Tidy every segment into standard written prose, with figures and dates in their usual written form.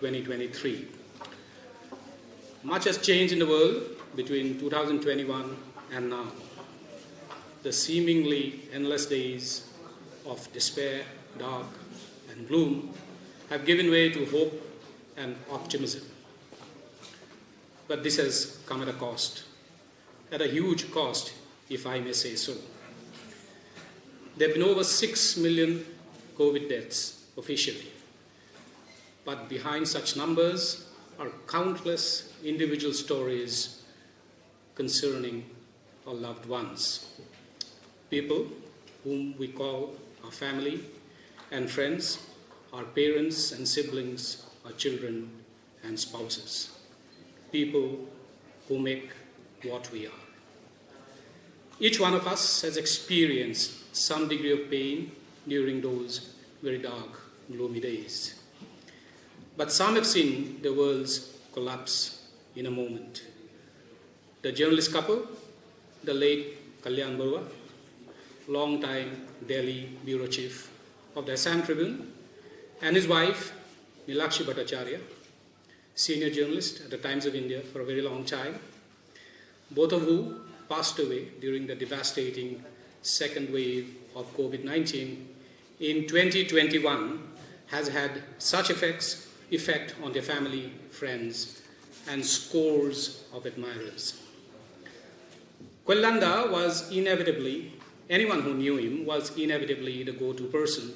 2023. Much has changed in the world between 2021 and now. The seemingly endless days of despair, dark, and gloom have given way to hope and optimism. But this has come at a cost, at a huge cost, if I may say so. There have been over 6 million COVID deaths officially. But behind such numbers are countless individual stories concerning our loved ones. People whom we call our family and friends, our parents and siblings, our children and spouses. People who make what we are. Each one of us has experienced some degree of pain during those very dark, gloomy days. But some have seen the world's collapse in a moment. The journalist couple, the late Kalyan Barua, long-time Delhi bureau chief of the Assam Tribune, and his wife, Nilakshi Bhattacharya, senior journalist at the Times of India for a very long time, both of whom passed away during the devastating second wave of COVID-19 in 2021, has had such effect on their family, friends, and scores of admirers. Kwelanda was inevitably, anyone who knew him was inevitably the go-to person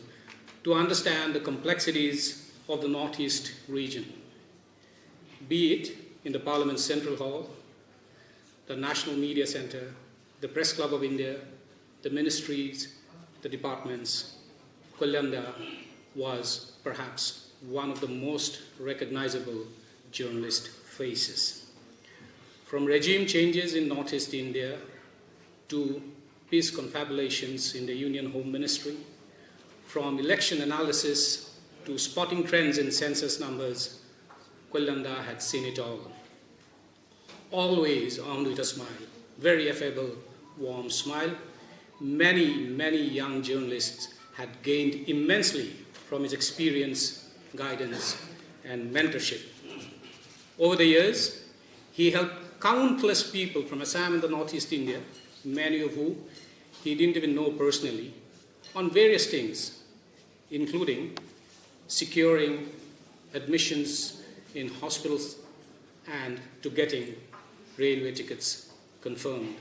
to understand the complexities of the Northeast region, be it in the Parliament's Central Hall, the National Media Center, the Press Club of India, the ministries, the departments. Kwelanda was perhaps one of the most recognizable journalist faces. From regime changes in Northeast India to peace confabulations in the Union Home Ministry, from election analysis to spotting trends in census numbers, Kwelanda had seen it all. Always armed with a smile, very affable, warm smile. Many, many young journalists had gained immensely from his experience, guidance, and mentorship. Over the years, he helped countless people from Assam and the Northeast India, many of whom he didn't even know personally, on various things, including securing admissions in hospitals and to getting railway tickets confirmed,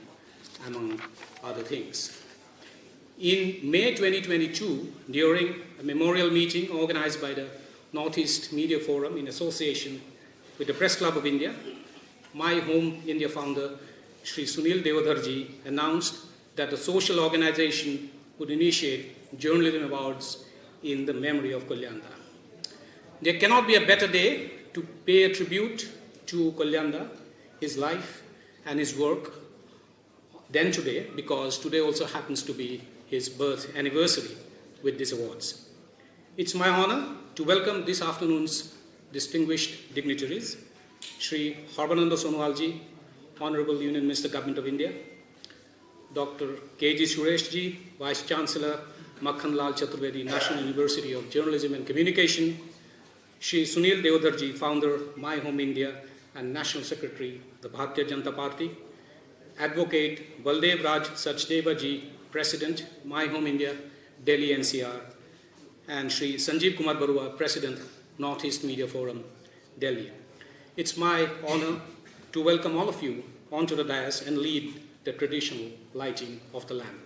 among other things. In May 2022, during a memorial meeting organized by the Northeast Media Forum in association with the Press Club of India, My Home India founder, Shri Sunil Deodharji, announced that the social organization would initiate journalism awards in the memory of Kwelanda. There cannot be a better day to pay a tribute to Kwelanda, his life and his work, than today, because today also happens to be his birth anniversary with these awards. It's my honor to welcome this afternoon's distinguished dignitaries, Shri Harbananda Sonowalji, Honorable Union Minister, Government of India, Dr. K.G. Sureshji, Vice Chancellor, Makhanlal Chaturvedi, National University of Journalism and Communication, Shri Sunil Deodharji, founder, My Home India, and National Secretary, the Bharatiya Janata Party, Advocate Baldev Raj Sachdevaji, President, My Home India, Delhi NCR, and Shri Sanjeev Kumar Barua, President, Northeast Media Forum, Delhi. It's my honor to welcome all of you onto the dais and lead the traditional lighting of the lamp.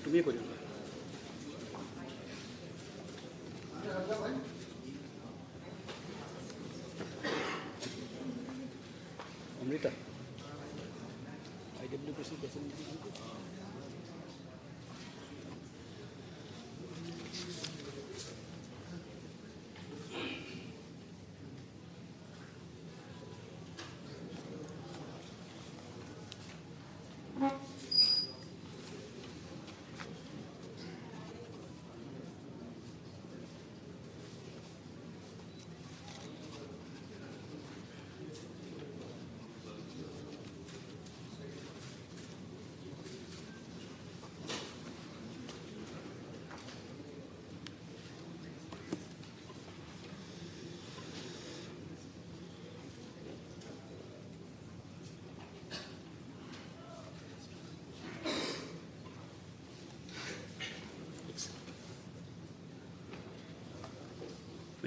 তুমি করিও না Amrita IWPC president.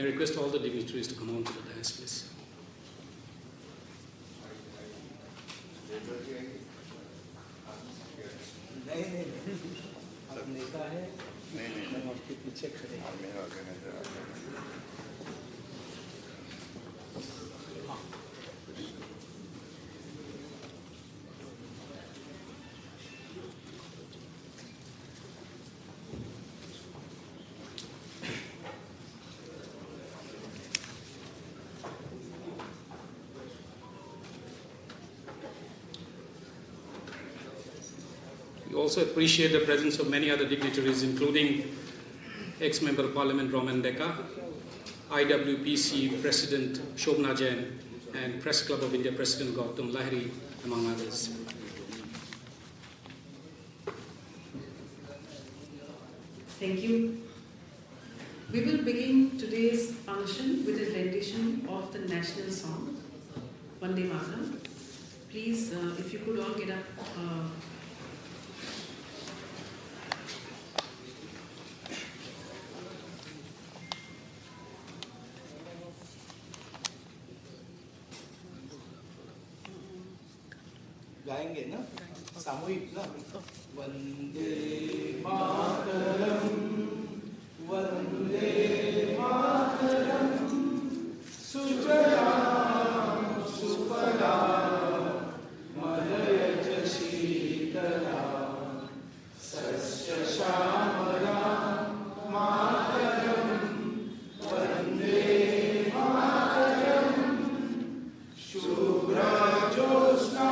May I request all the dignitaries to come on to the dais, please. नहीं आप नेता है हम आपके पीछे खड़े हैं We also appreciate the presence of many other dignitaries, including ex-Member of Parliament Roman Deka, IWPC President Shobna Jain, and Press Club of India President Gautam Lahiri, among others. Thank you. We will begin today's function with a rendition of the national song, Vande Mataram. Please, if you could all get up. गाएंगे ना सामूहिक ना वंदे मातरम वंदे मातरम सुजलाम सुफलाम मलयज शीतलाम सस्य श्यामलाम मातरम Vande Mataram Shubhra Jyotsna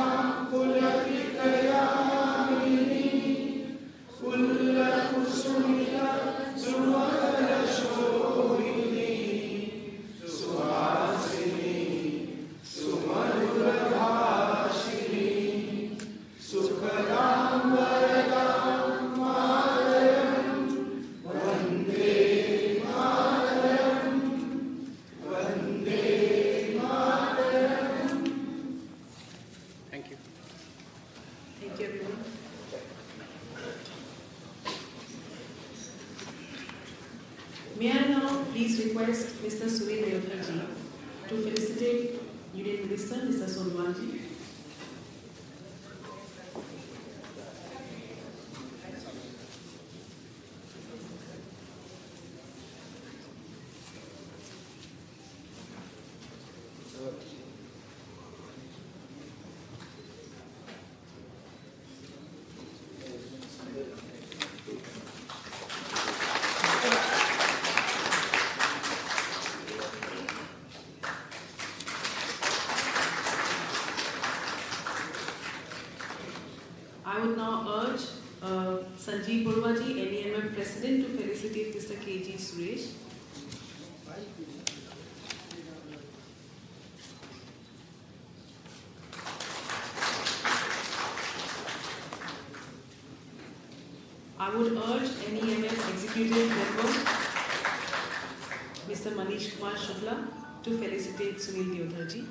May I now please request Mr. Surya Devdar ji to felicitate Union Minister Mr. Sonowal ji. I would now urge Sanjeev Burwa ji, NEMM President, to felicitate Mr. K.G. Suresh. I would urge NEMF Executive Member Mr. Manish Kumar Shukla to felicitate Sunil Deodhar ji.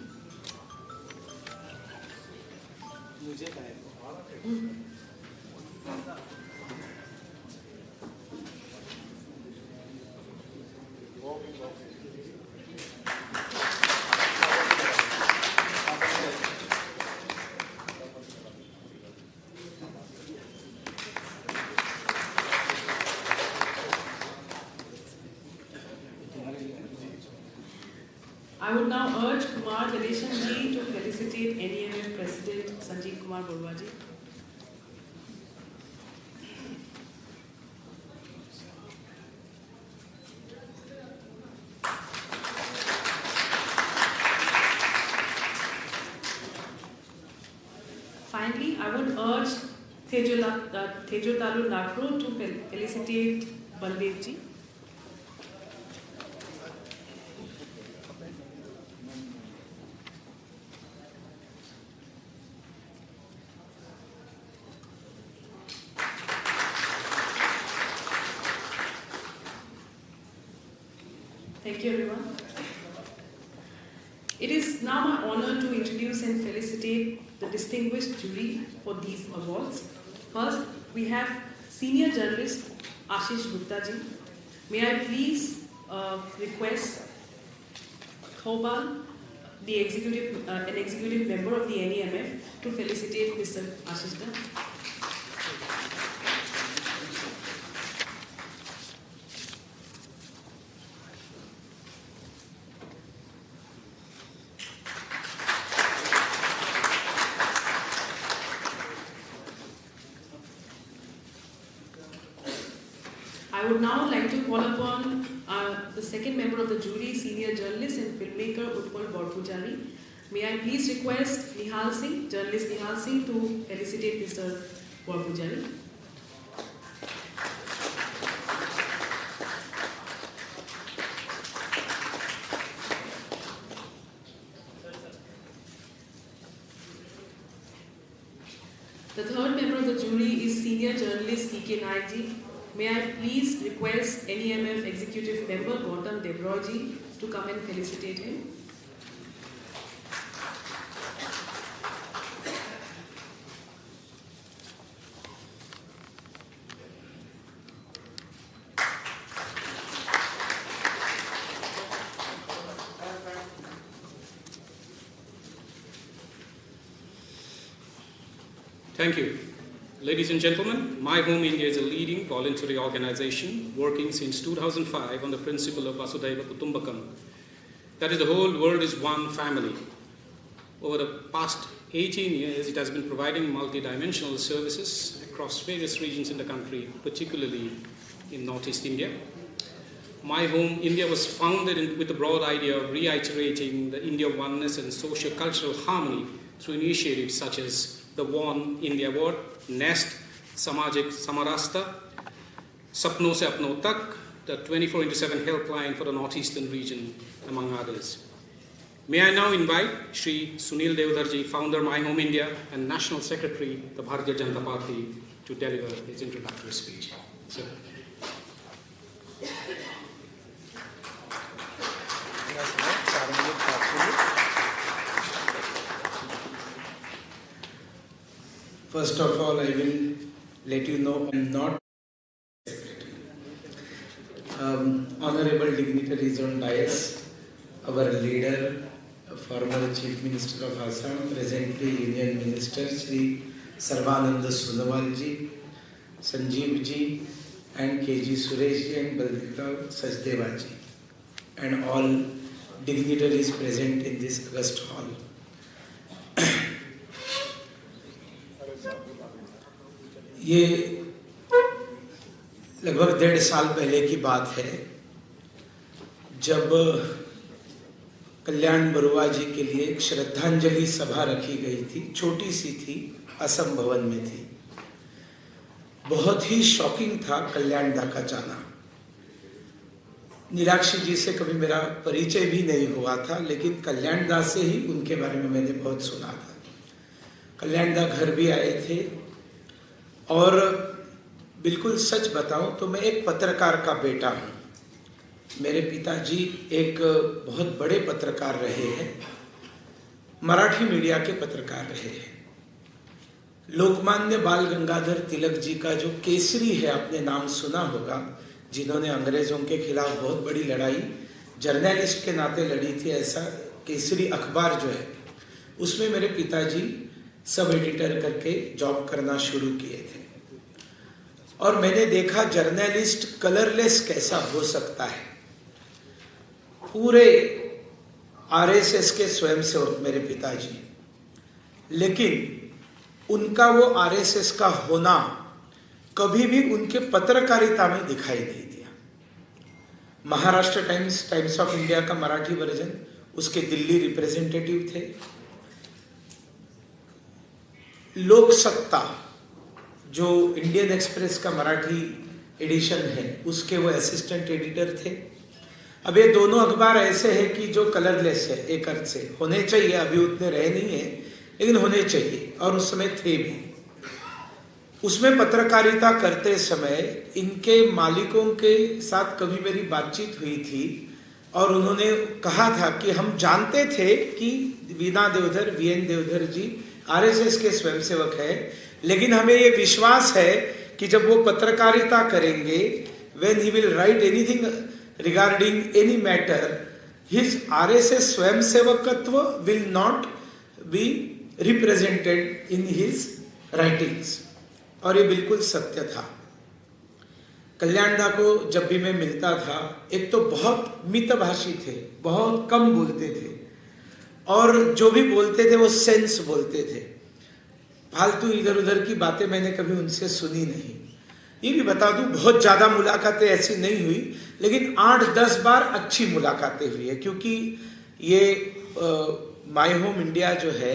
I would now urge Kumar Ganeshan ji to felicitate NEMF President Sanjeev Kumar Barua ji. Finally, I would urge Tejotalu Nakro to felicitate Baldev ji. Thank you, everyone. It is now my honor to introduce and felicitate the distinguished jury for these awards. First, we have senior journalist Ashish Gupta ji. May I please request Thobal, an executive member of the NEMF, to felicitate Mr. Ashish Gupta. I would now like to call upon the second member of the jury, senior journalist and filmmaker Utpal Borpujari. May I please request Nihal Singh, journalist Nihal Singh, to felicitate Mr. Borpujari. The third member of the jury is senior journalist C.K. Naik ji. May I please request NEMF Executive Member Gautam Debroy ji to come and felicitate him. Thank you. Ladies and gentlemen, My Home India is a leading voluntary organization working since 2005 on the principle of Vasudhaiva Kutumbakam. That is, the whole world is one family. Over the past 18 years, it has been providing multidimensional services across various regions in the country, particularly in Northeast India. My Home India was founded with the broad idea of reiterating the India oneness and socio-cultural harmony through initiatives such as the One India Award, Nest, Samajik Samarasta, Sapno Se Apno Tak, the 24/7 helpline for the Northeastern region, among others. May I now invite Shri Sunil Deodhar ji, founder My Home India and National Secretary, the Bharatiya Janata Party, to deliver his introductory speech. Sir. First of all, I will let you know I am not secretary. Honorable dignitaries on dais, our leader, former Chief Minister of Assam, presently Union Minister Shri Sarvananda Sonowal ji, Sanjeev ji, and KG Suresh ji and Baldita Sachdeva ji, and all dignitaries present in this august hall. ये लगभग 1.5 साल पहले की बात है जब कल्याण बरुआ जी के लिए एक श्रद्धांजलि सभा रखी गई थी, छोटी सी थी, असम भवन में थी। बहुत ही शॉकिंग था कल्याण दा का जाना। नीलाक्षी जी से कभी मेरा परिचय भी नहीं हुआ था, लेकिन कल्याण दा से ही उनके बारे में मैंने बहुत सुना था। कल्याण दा घर भी आए थे और बिल्कुल सच बताऊं तो मैं एक पत्रकार का बेटा हूं। मेरे पिताजी एक बहुत बड़े पत्रकार रहे हैं, मराठी मीडिया के पत्रकार रहे हैं। लोकमान्य बाल गंगाधर तिलक जी का जो केसरी है, आपने नाम सुना होगा, जिन्होंने अंग्रेजों के खिलाफ बहुत बड़ी लड़ाई जर्नलिस्ट के नाते लड़ी थी, ऐसा केसरी अखबार जो है, उसमें मेरे पिताजी सब एडिटर करके जॉब करना शुरू किए थे। और मैंने देखा जर्नलिस्ट कलरलेस कैसा हो सकता है। पूरे आरएसएस के स्वयंसेवक मेरे पिताजी, लेकिन उनका वो आरएसएस का होना कभी भी उनके पत्रकारिता में दिखाई नहीं दिया। Maharashtra times, times of India का मराठी वर्जन, उसके दिल्ली रिप्रेजेंटेटिव थे। लोक सत्ता, जो इंडियन एक्सप्रेस का मराठी एडिशन है, उसके वो असिस्टेंट एडिटर थे। अब ये दोनों अखबार ऐसे हैं कि जो कलरलेस है, एक अर्थ से होने चाहिए, अभी उतने रहे नहीं है लेकिन होने चाहिए, और उस समय थे भी। उसमें पत्रकारिता करते समय इनके मालिकों के साथ कभी मेरी बातचीत हुई थी और उन्होंने कहा था कि हम जानते थे कि वीना देवधर, वीएन देवधर जी आरएसएस के स्वयंसेवक है, लेकिन हमें ये विश्वास है कि जब वो पत्रकारिता करेंगे, when he will write anything regarding any matter, his RSS स्वयंसेवकत्व will not be represented in his writings। और ये बिल्कुल सत्य था। कल्याणदा को जब भी मैं मिलता था, एक तो बहुत मितभाषी थे, बहुत कम बोलते थे, और जो भी बोलते थे वो सेंस बोलते थे। फालतू इधर उधर की बातें मैंने कभी उनसे सुनी नहीं। ये भी बता दूं, बहुत ज्यादा मुलाकातें ऐसी नहीं हुई, लेकिन 8-10 बार अच्छी मुलाकातें हुई है, क्योंकि ये माय होम इंडिया जो है,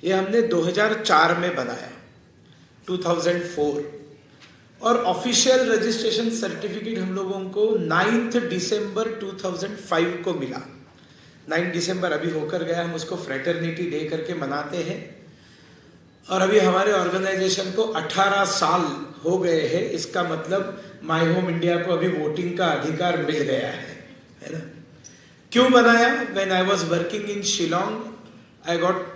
ये हमने 2004 में बनाया, 2004, और ऑफिशियल रजिस्ट्रेशन सर्टिफिकेट हम लोगों को 9 दिसंबर 2005 को मिला। 9 दिसंबर अभी होकर गया, हम उसको फ्रेटर्निटी डे करके मनाते हैं। और अभी हमारे ऑर्गेनाइजेशन को 18 साल हो गए हैं। इसका मतलब माय होम इंडिया को अभी वोटिंग का अधिकार मिल गया है ना। क्यों बनाया? When I was working in Shillong, I got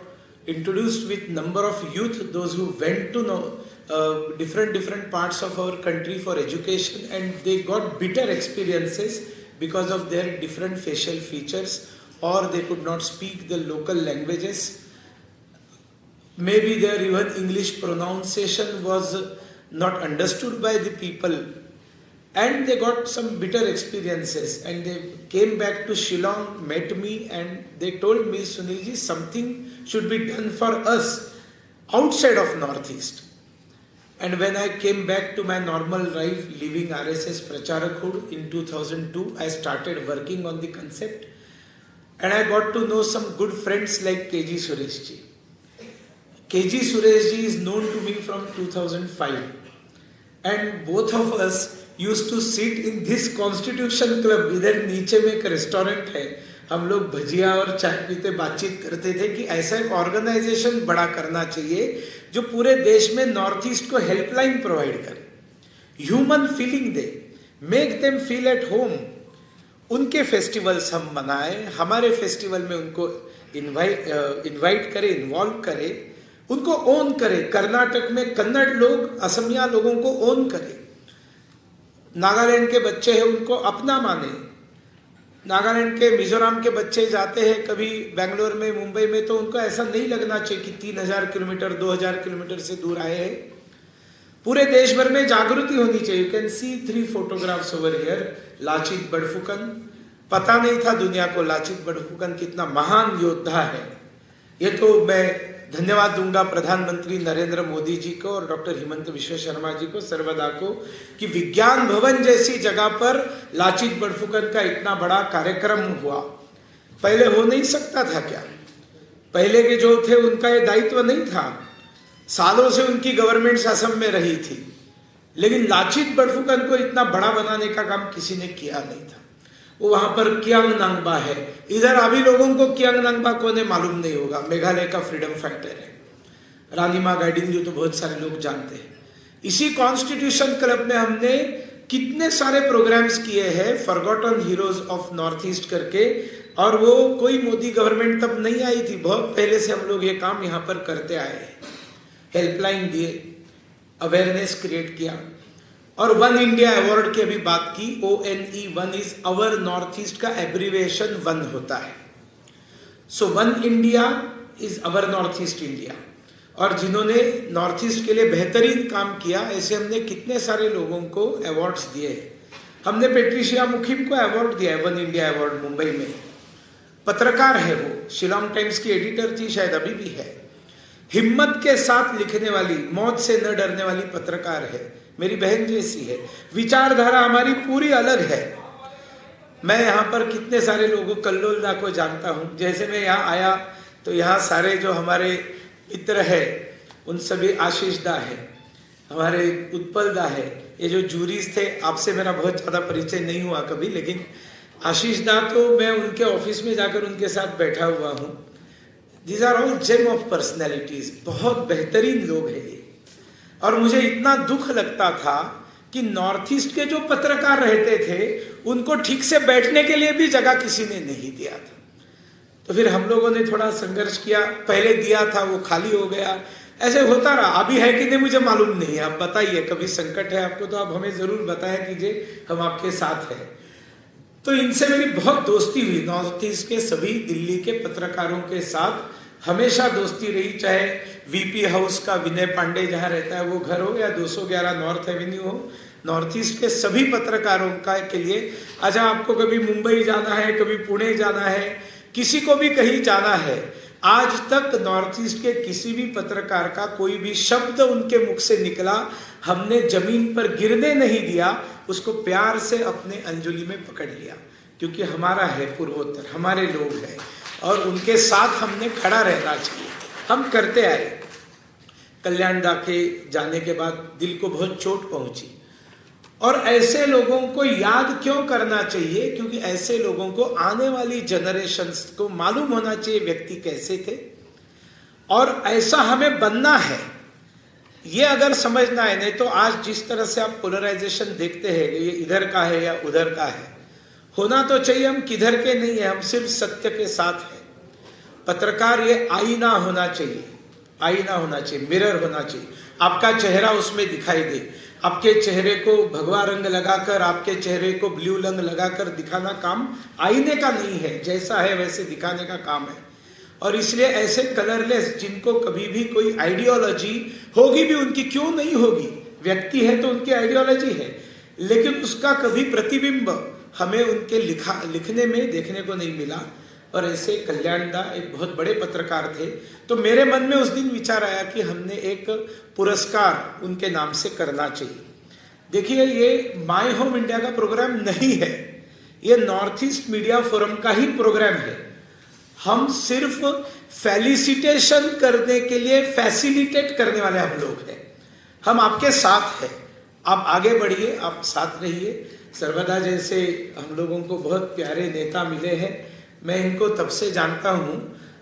introduced with number of youth, those who went to know different parts of our country for education, and they got bitter experiences because of their different facial features, or they could not speak the local languages. Maybe their even English pronunciation was not understood by the people, and they got some bitter experiences, and they came back to Shillong, met me, and they told me, Sunilji, something should be done for us outside of Northeast. And when I came back to my normal life, leaving RSS Pracharakhood in 2002, I started working on the concept, and I got to know some good friends like KG Sureshji. KG Sureshji is known to me from 2005, and both of us used to sit in this Constitution Club। इधर नीचे में एक restaurant है, हम लोग भजिया और चाय पीते बातचीत करते थे कि ऐसा एक ऑर्गेनाइजेशन बड़ा करना चाहिए जो पूरे देश में नॉर्थ ईस्ट को हेल्पलाइन प्रोवाइड करे, human feeling they, make them feel at home. उनके फेस्टिवल्स हम मनाएं, हमारे फेस्टिवल में उनको इनवाइट करें, इन्वॉल्व करें, उनको ओन करें। कर्नाटक में कन्नड़ लोग असमिया लोगों को ओन करें, नागालैंड के बच्चे हैं उनको अपना माने, नागालैंड के, मिजोरम के बच्चे जाते हैं कभी बेंगलोर में, मुंबई में, तो उनको ऐसा नहीं लगना चाहिए कि 3000 किलोमीटर 2000 किलोमीटर से दूर आए हैं। पूरे देश भर में जागृति होनी चाहिए। You can see 3 photographs over here. Lachit Borphukan, पता नहीं था दुनिया को लाचित बड़फुकन कितना महान योद्धा है। ये तो मैं धन्यवाद दूंगा प्रधानमंत्री नरेंद्र मोदी जी को और डॉक्टर हिमंत विश्व शर्मा जी को, सर्वदा को, कि विज्ञान भवन जैसी जगह पर लाचित बड़फुकन का इतना बड़ा कार्यक्रम हुआ। पहले हो नहीं सकता था क्या? पहले के जो थे उनका ये दायित्व नहीं था। सालों से उनकी गवर्नमेंट असम में रही थी, लेकिन लाचित बड़फुकन को इतना बड़ा बनाने का काम किसी ने किया नहीं था। वो वहां पर कियांग नांगबा है। इधर अभी लोगों को कियांग नांगबा कौन है मालूम नहीं होगा, मेघालय का फ्रीडम फाइटर है। रानीमा गाइडिंगलिu तो बहुत सारे लोग जानते हैं। इसी कॉन्स्टिट्यूशन क्लब में हमने कितने सारे प्रोग्राम्स किए हैं, forgotten heroes of north east करके, और वो कोई मोदी गवर्नमेंट तब नहीं आई थी, बहुत पहले से हम लोग ये काम यहाँ पर करते आए हैं। हेल्पलाइन दिए, अवेयरनेस क्रिएट किया, और वन इंडिया अवार्ड की अभी बात की। ONE, one is our north east का एब्रीविएशन वन होता है। So one India is our north east India, और जिन्होंने नॉर्थ ईस्ट के लिए बेहतरीन काम किया, ऐसे हमने कितने सारे लोगों को अवार्ड्स दिए। हमने पेट्रिशिया मुखिम को अवार्ड दिया है, वन इंडिया अवार्ड, मुंबई में। पत्रकार है वो, शिलोंग टाइम्स की एडिटर थी, शायद अभी भी है। हिम्मत के साथ लिखने वाली, मौत से न डरने वाली पत्रकार है, मेरी बहन जैसी है। विचारधारा हमारी पूरी अलग है। मैं यहाँ पर कितने सारे लोगों, कल्लोल दा को जानता हूँ। जैसे मैं यहाँ आया तो यहाँ सारे जो हमारे मित्र है, उन सभी, आशीष दा है, हमारे उत्पल दा है, ये जो जूरीज थे, आपसे मेरा बहुत ज़्यादा परिचय नहीं हुआ कभी, लेकिन आशीष दा तो मैं उनके ऑफिस में जाकर उनके साथ बैठा हुआ हूँ। These are all gem of personalities, बहुत बेहतरीन लोग हैं ये। और मुझे इतना दुख लगता था कि नॉर्थ ईस्ट के जो पत्रकार रहते थे, उनको ठीक से बैठने के लिए भी जगह किसी ने नहीं दिया था। तो फिर हम लोगों ने थोड़ा संघर्ष किया, पहले दिया था वो खाली हो गया, ऐसे होता रहा। अभी है कि नहीं मुझे मालूम नहीं है, आप बताइए, कभी संकट है आपको तो आप हमें जरूर बताया कीजिए, हम आपके साथ हैं। तो इनसे मेरी बहुत दोस्ती हुई, नॉर्थ ईस्ट के सभी दिल्ली के पत्रकारों के साथ हमेशा दोस्ती रही, चाहे VP हाउस का विनय पांडे जहाँ रहता है वो घर हो, या 211 नॉर्थ एवेन्यू हो। नॉर्थ ईस्ट के सभी पत्रकारों का के लिए, अच्छा आपको कभी मुंबई जाना है, कभी पुणे जाना है, किसी को भी कहीं जाना है, आज तक नॉर्थ ईस्ट के किसी भी पत्रकार का कोई भी शब्द उनके मुख से निकला, हमने जमीन पर गिरने नहीं दिया, उसको प्यार से अपने अंजुली में पकड़ लिया, क्योंकि हमारा है पूर्वोत्तर, हमारे लोग हैं, और उनके साथ हमने खड़ा रहना चाहिए। हम करते आए। कल्याण दा के जाने के बाद दिल को बहुत चोट पहुंची, और ऐसे लोगों को याद क्यों करना चाहिए, क्योंकि ऐसे लोगों को आने वाली जनरेशन्स को मालूम होना चाहिए व्यक्ति कैसे थे, और ऐसा हमें बनना है। ये अगर समझना है, नहीं तो आज जिस तरह से आप पोलराइजेशन देखते हैं, ये इधर का है या उधर का है, होना तो चाहिए हम किधर के नहीं है, हम सिर्फ सत्य के साथ हैं। पत्रकार ये आईना होना चाहिए, आईना होना चाहिए, मिरर होना चाहिए, आपका चेहरा उसमें दिखाई दे। आपके चेहरे को भगवा रंग लगाकर, आपके चेहरे को ब्लू रंग लगाकर दिखाना काम आईने का नहीं है, जैसा है वैसे दिखाने का काम है। और इसलिए ऐसे कलरलेस, जिनको कभी भी कोई आइडियोलॉजी होगी भी, उनकी क्यों नहीं होगी, व्यक्ति है तो उनकी आइडियोलॉजी है, लेकिन उसका कभी प्रतिबिंब हमें उनके लिखने में देखने को नहीं मिला। और ऐसे कल्याण दा एक बहुत बड़े पत्रकार थे, तो मेरे मन में उस दिन विचार आया कि हमने एक पुरस्कार उनके नाम से करना चाहिए। देखिए, ये माय होम इंडिया का प्रोग्राम नहीं है, ये नॉर्थ ईस्ट मीडिया फोरम का ही प्रोग्राम है। हम सिर्फ फेलिसिटेशन करने के लिए, फैसिलिटेट करने वाले हम लोग हैं। हम आपके साथ हैं, आप आगे बढ़िए, आप साथ रहिए। सर्वदा जैसे हम लोगों को बहुत प्यारे नेता मिले हैं, मैं इनको तब से जानता हूँ,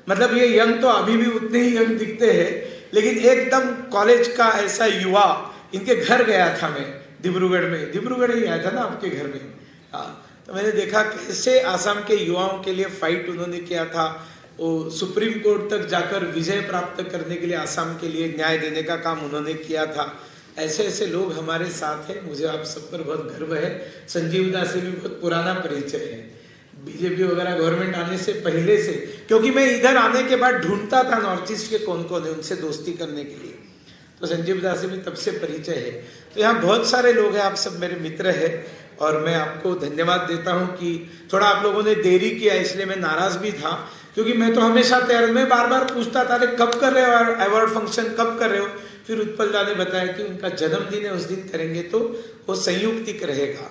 मतलब ये यंग तो अभी भी उतने ही यंग दिखते हैं, लेकिन एकदम कॉलेज का ऐसा युवा, इनके घर गया था मैं दिब्रूगढ़ ही आया था ना आपके घर में। हाँ, तो मैंने देखा कैसे आसाम के युवाओं के लिए फाइट उन्होंने किया था, वो सुप्रीम कोर्ट तक जाकर विजय प्राप्त करने के लिए, आसाम के लिए न्याय देने का काम उन्होंने किया था। ऐसे ऐसे लोग हमारे साथ हैं, मुझे आप सब पर बहुत गर्व है। संजीव दा से भी बहुत पुराना परिचय है, बीजेपी वगैरह गवर्नमेंट आने से पहले से, क्योंकि मैं इधर आने के बाद ढूंढता था नॉर्थ ईस्ट के कौन कौन है, उनसे दोस्ती करने के लिए, तो संजीव दा से भी तब से परिचय है। तो यहाँ बहुत सारे लोग हैं, आप सब मेरे मित्र हैं, और मैं आपको धन्यवाद देता हूँ कि थोड़ा आप लोगों ने देरी किया, इसलिए मैं नाराज भी था, क्योंकि मैं तो हमेशा तैयार, मैं बार बार पूछता था, अरे कब कर रहे हो अवार्ड फंक्शन, कब कर रहे हो। फिर उत्पल दा ने बताया कि उनका जन्मदिन है, उस दिन करेंगे, तो वो संयुक्तिक रहेगा।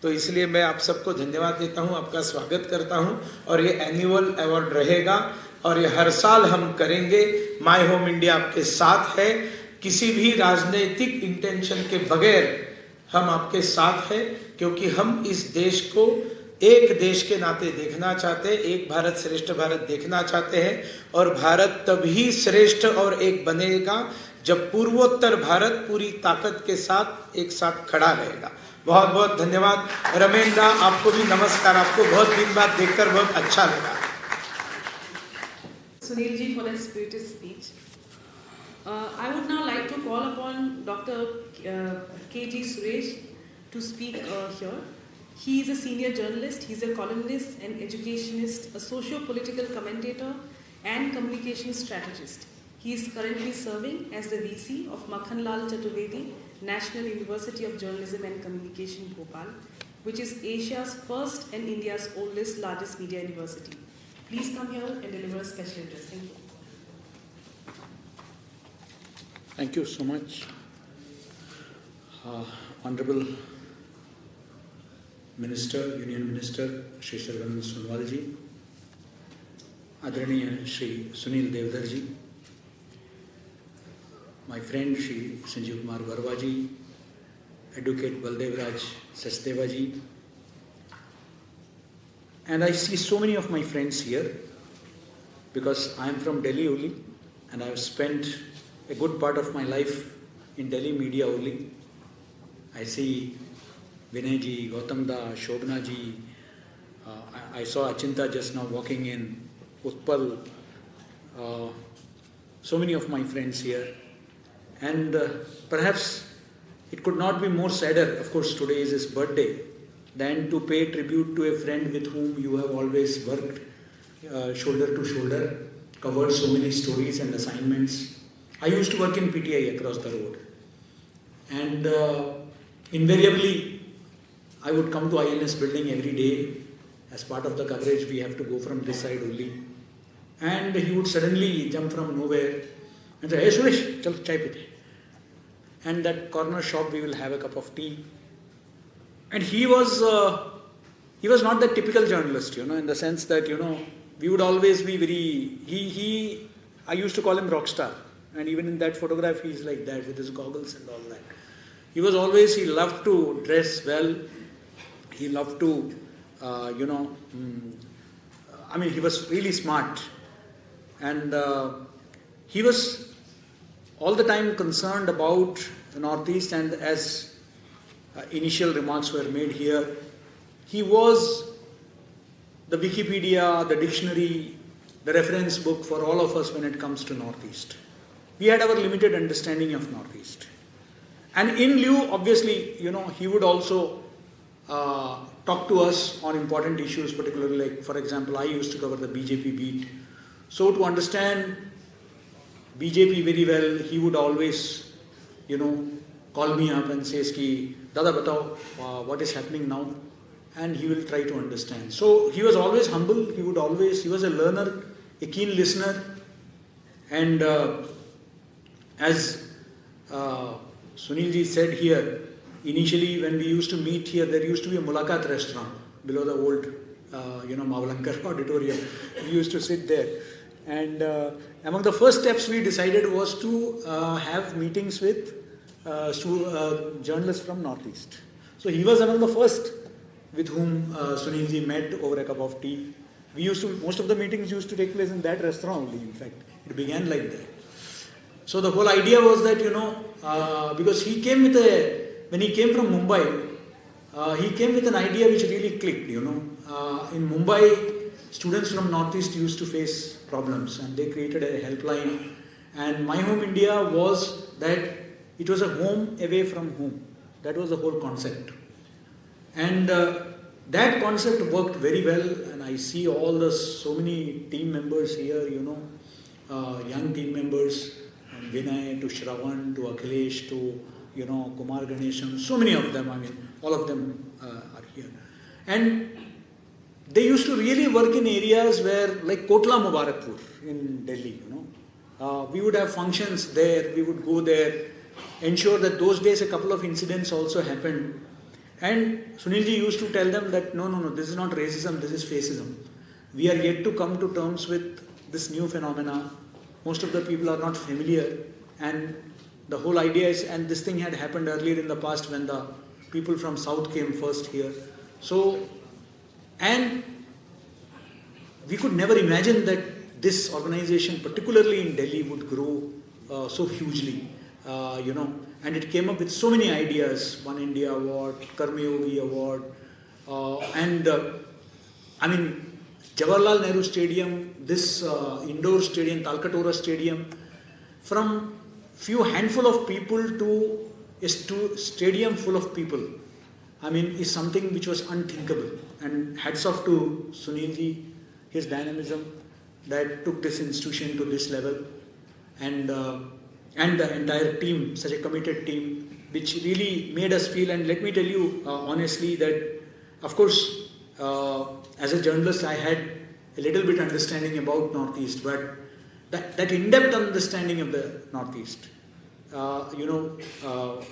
तो इसलिए मैं आप सबको धन्यवाद देता हूं, आपका स्वागत करता हूं, और ये एनुअल अवार्ड रहेगा, और ये हर साल हम करेंगे। माय होम इंडिया आपके साथ है, किसी भी राजनीतिक इंटेंशन के बगैर हम आपके साथ हैं, क्योंकि हम इस देश को एक देश के नाते देखना चाहते हैं, एक भारत श्रेष्ठ भारत देखना चाहते हैं, और भारत तभी श्रेष्ठ और एक बनेगा जब पूर्वोत्तर भारत पूरी ताकत के साथ एक साथ खड़ा रहेगा। बहुत बहुत धन्यवाद रमेंद्र, आपको भी नमस्कार, आपको बहुत दिन बाद देखकर बहुत अच्छा लगा। Sunil ji for that spirited speech. I would now like to call upon Dr. K.G. Suresh to speak here. He is a senior journalist, he is a columnist, an educationist, a socio-political commentator and communication strategist. He is currently serving as the VC of Makhanlal Chaturvedi National University of Journalism and Communication, Bhopal, which is Asia's first and India's oldest, largest media university. Please come here and deliver a special address. Thank you. Thank you so much, Honorable Minister, Union Minister Shri Sarvanand Sonowal ji, Adaraniya Shri Sunil Devdar ji, my friend Shri Sanjeev Kumar Barwa ji, Advocate Baldev Raj Sachdeva ji, and I see so many of my friends here because I am from Delhi only and I have spent a good part of my life in Delhi media only. I see Vinay ji, Gautam da, Shobna ji, I saw Achinta just now walking in, Utpal, so many of my friends here. And perhaps it could not be more sadder, of course today is his birthday, than to pay tribute to a friend with whom you have always worked shoulder to shoulder, covered so many stories and assignments. I used to work in PTI across the road, and invariably I would come to INS building every day. As part of the coverage we have to go from this side only, and he would suddenly jump from nowhere and say, "Hey Suresh, chal chai pite." And that corner shop we will have a cup of tea. And he was not the typical journalist, in the sense that, we would always be very, I used to call him rock star. And even in that photograph, he's like that with his goggles and all that. He loved to dress well. He loved to, he was really smart. And he was all the time concerned about the Northeast, and as initial remarks were made here, he was the Wikipedia, the dictionary, the reference book for all of us when it comes to Northeast. We had our limited understanding of Northeast. And in lieu, obviously, he would also talk to us on important issues, particularly like, for example, I used to cover the BJP beat. So to understand BJP very well, he would always, call me up and says, ki, Dada batao, what is happening now? And he will try to understand. So he was always humble, he was a learner, a keen listener. And as Sunil ji said here, initially when we used to meet here, there used to be a Mulakat restaurant below the old, Mavalankar auditorium. We used to sit there. And among the first steps we decided was to have meetings with journalists from Northeast. So he was among the first with whom Sunil ji met over a cup of tea. Most of the meetings used to take place in that restaurant only, in fact. It began like that. So the whole idea was that, because when he came from Mumbai, he came with an idea which really clicked, In Mumbai, students from Northeast used to face problems, and they created a helpline. And My Home India was that it was a home away from home. That was the whole concept. And that concept worked very well, and I see so many team members here, young team members, from Vinay to Shravan to Akhilesh to, Kumar Ganeshan, so many of them, all of them are here. And they used to really work in areas where, like Kotla Mubarakpur in Delhi, we would have functions there, we would go there, ensure that those days a couple of incidents also happened. And Sunilji used to tell them that, no, this is not racism, this is fascism. We are yet to come to terms with this new phenomena. Most of the people are not familiar. And the whole idea is, and this thing had happened earlier in the past when the people from South came first here. So, and we could never imagine that this organization, particularly in Delhi, would grow so hugely, and it came up with so many ideas. One India Award, Karmayogi Award, Jawaharlal Nehru Stadium, this indoor stadium, Talkatora Stadium, from few handful of people to a stadium full of people, is something which was unthinkable. And hats off to Sunilji, his dynamism that took this institution to this level, and the entire team, such a committed team, which really made us feel. And let me tell you honestly that, of course, as a journalist, I had a little bit understanding about Northeast, but that in-depth understanding of the Northeast,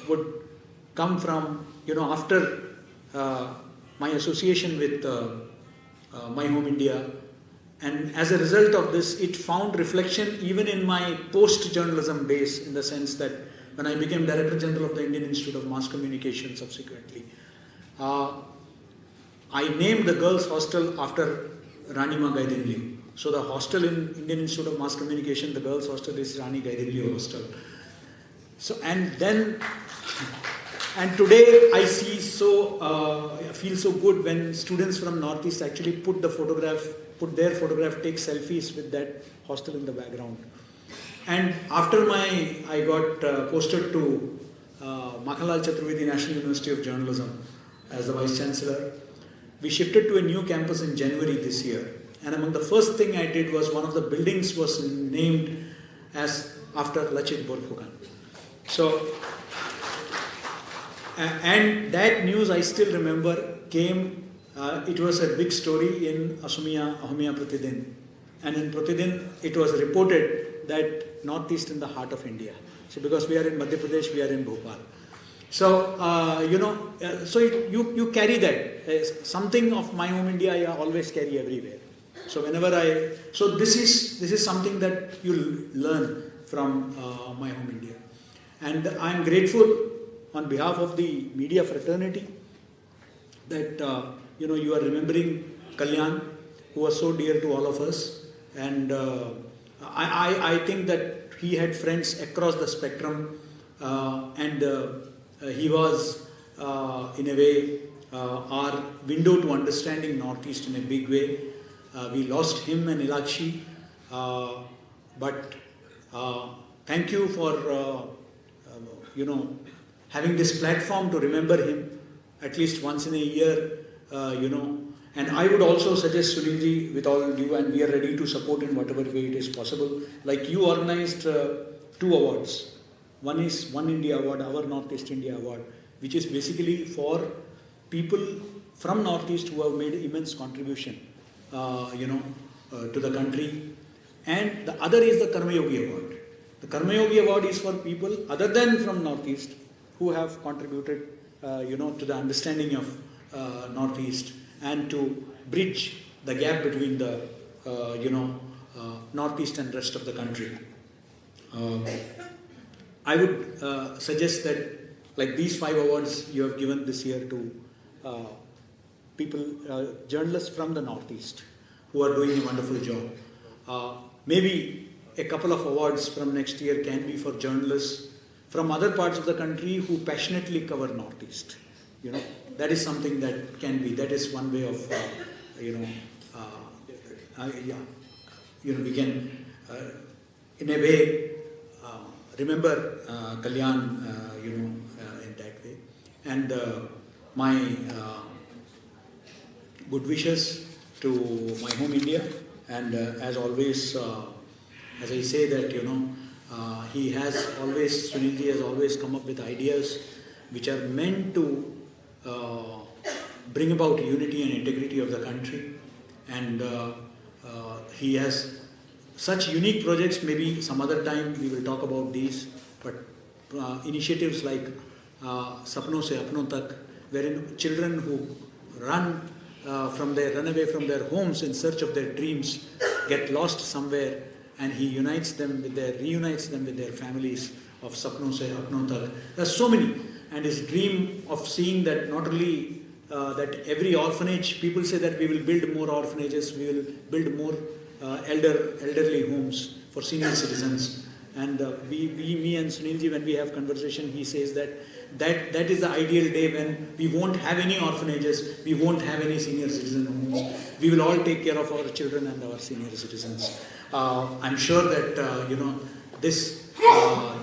would come from, after my association with My Home India. And as a result of this, it found reflection even in my post-journalism days, in the sense that when I became Director General of the Indian Institute of Mass Communication subsequently, I named the girls' hostel after Rani Ma Gaidinliu. So the hostel in Indian Institute of Mass Communication, the girls' hostel is Rani Gaidinliu Hostel. So and today I see I feel so good when students from Northeast actually put their photograph, take selfies with that hostel in the background. And after I got posted to Makhanlal Chaturvedi National University of Journalism as the Vice Chancellor, we shifted to a new campus in January this year. And among the first thing I did was one of the buildings was named as after Lachit Borphukan. So, and that news I still remember came, it was a big story in Ahomia Pratidin. And in Pratidin, it was reported that Northeast in the heart of India. So because we are in Madhya Pradesh, we are in Bhopal. So, so you carry that. Something of My Home India I always carry everywhere. So whenever so this is something that you learn from My Home India. And I am grateful on behalf of the media fraternity that, you are remembering Kalyan, who was so dear to all of us. And I think that he had friends across the spectrum, and he was, in a way, our window to understanding Northeast in a big way. We lost him and Ilakshi, but thank you for, having this platform to remember him at least once in a year, And I would also suggest, Sunilji, with all due, and we are ready to support in whatever way it is possible. Like you organized 2 awards. One is One India Award, our Northeast India Award, which is basically for people from Northeast who have made immense contribution, to the country. And the other is the Karmayogi Award. The Karmayogi Award is for people other than from Northeast who have contributed, to the understanding of Northeast and to bridge the gap between the, Northeast and rest of the country. I would suggest that, like these 5 awards you have given this year to people, journalists from the Northeast who are doing a wonderful job. Maybe a couple of awards from next year can be for journalists from other parts of the country who passionately cover Northeast. That is something that can be. That is one way of, we can, in a way, remember Kalyan, in that way. And my good wishes to My Home India. And as always, as I say that, he has always, Sunilji has always come up with ideas which are meant to bring about unity and integrity of the country. And he has such unique projects. Maybe some other time we will talk about these, but initiatives like Sapno Se Apno Tak, wherein children who run away from their homes in search of their dreams get lost somewhere, and he reunites them with their families of Sapno Se Apno Tak. There are so many. And his dream of seeing that not only that every orphanage, people say that we will build more orphanages, we will build more elderly homes for senior citizens. And me and Sunilji, when we have conversation, he says that is the ideal day when we won't have any orphanages, we won't have any senior citizen homes. We will all take care of our children and our senior citizens. I'm sure that this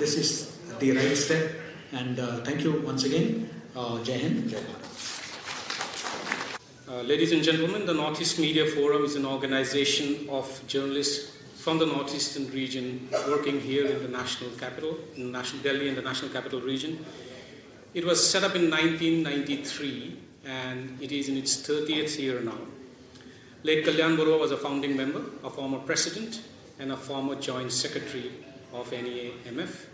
is the right step. And thank you once again. Jai Hind, Jai Bharat. Ladies and gentlemen, the Northeast Media Forum is an organization of journalists from the Northeastern region working here in the national capital, in Delhi and the national capital region. It was set up in 1993 and it is in its 30th year now. Late Kalyan Barua was a founding member, a former president and a former joint secretary of NEAMF.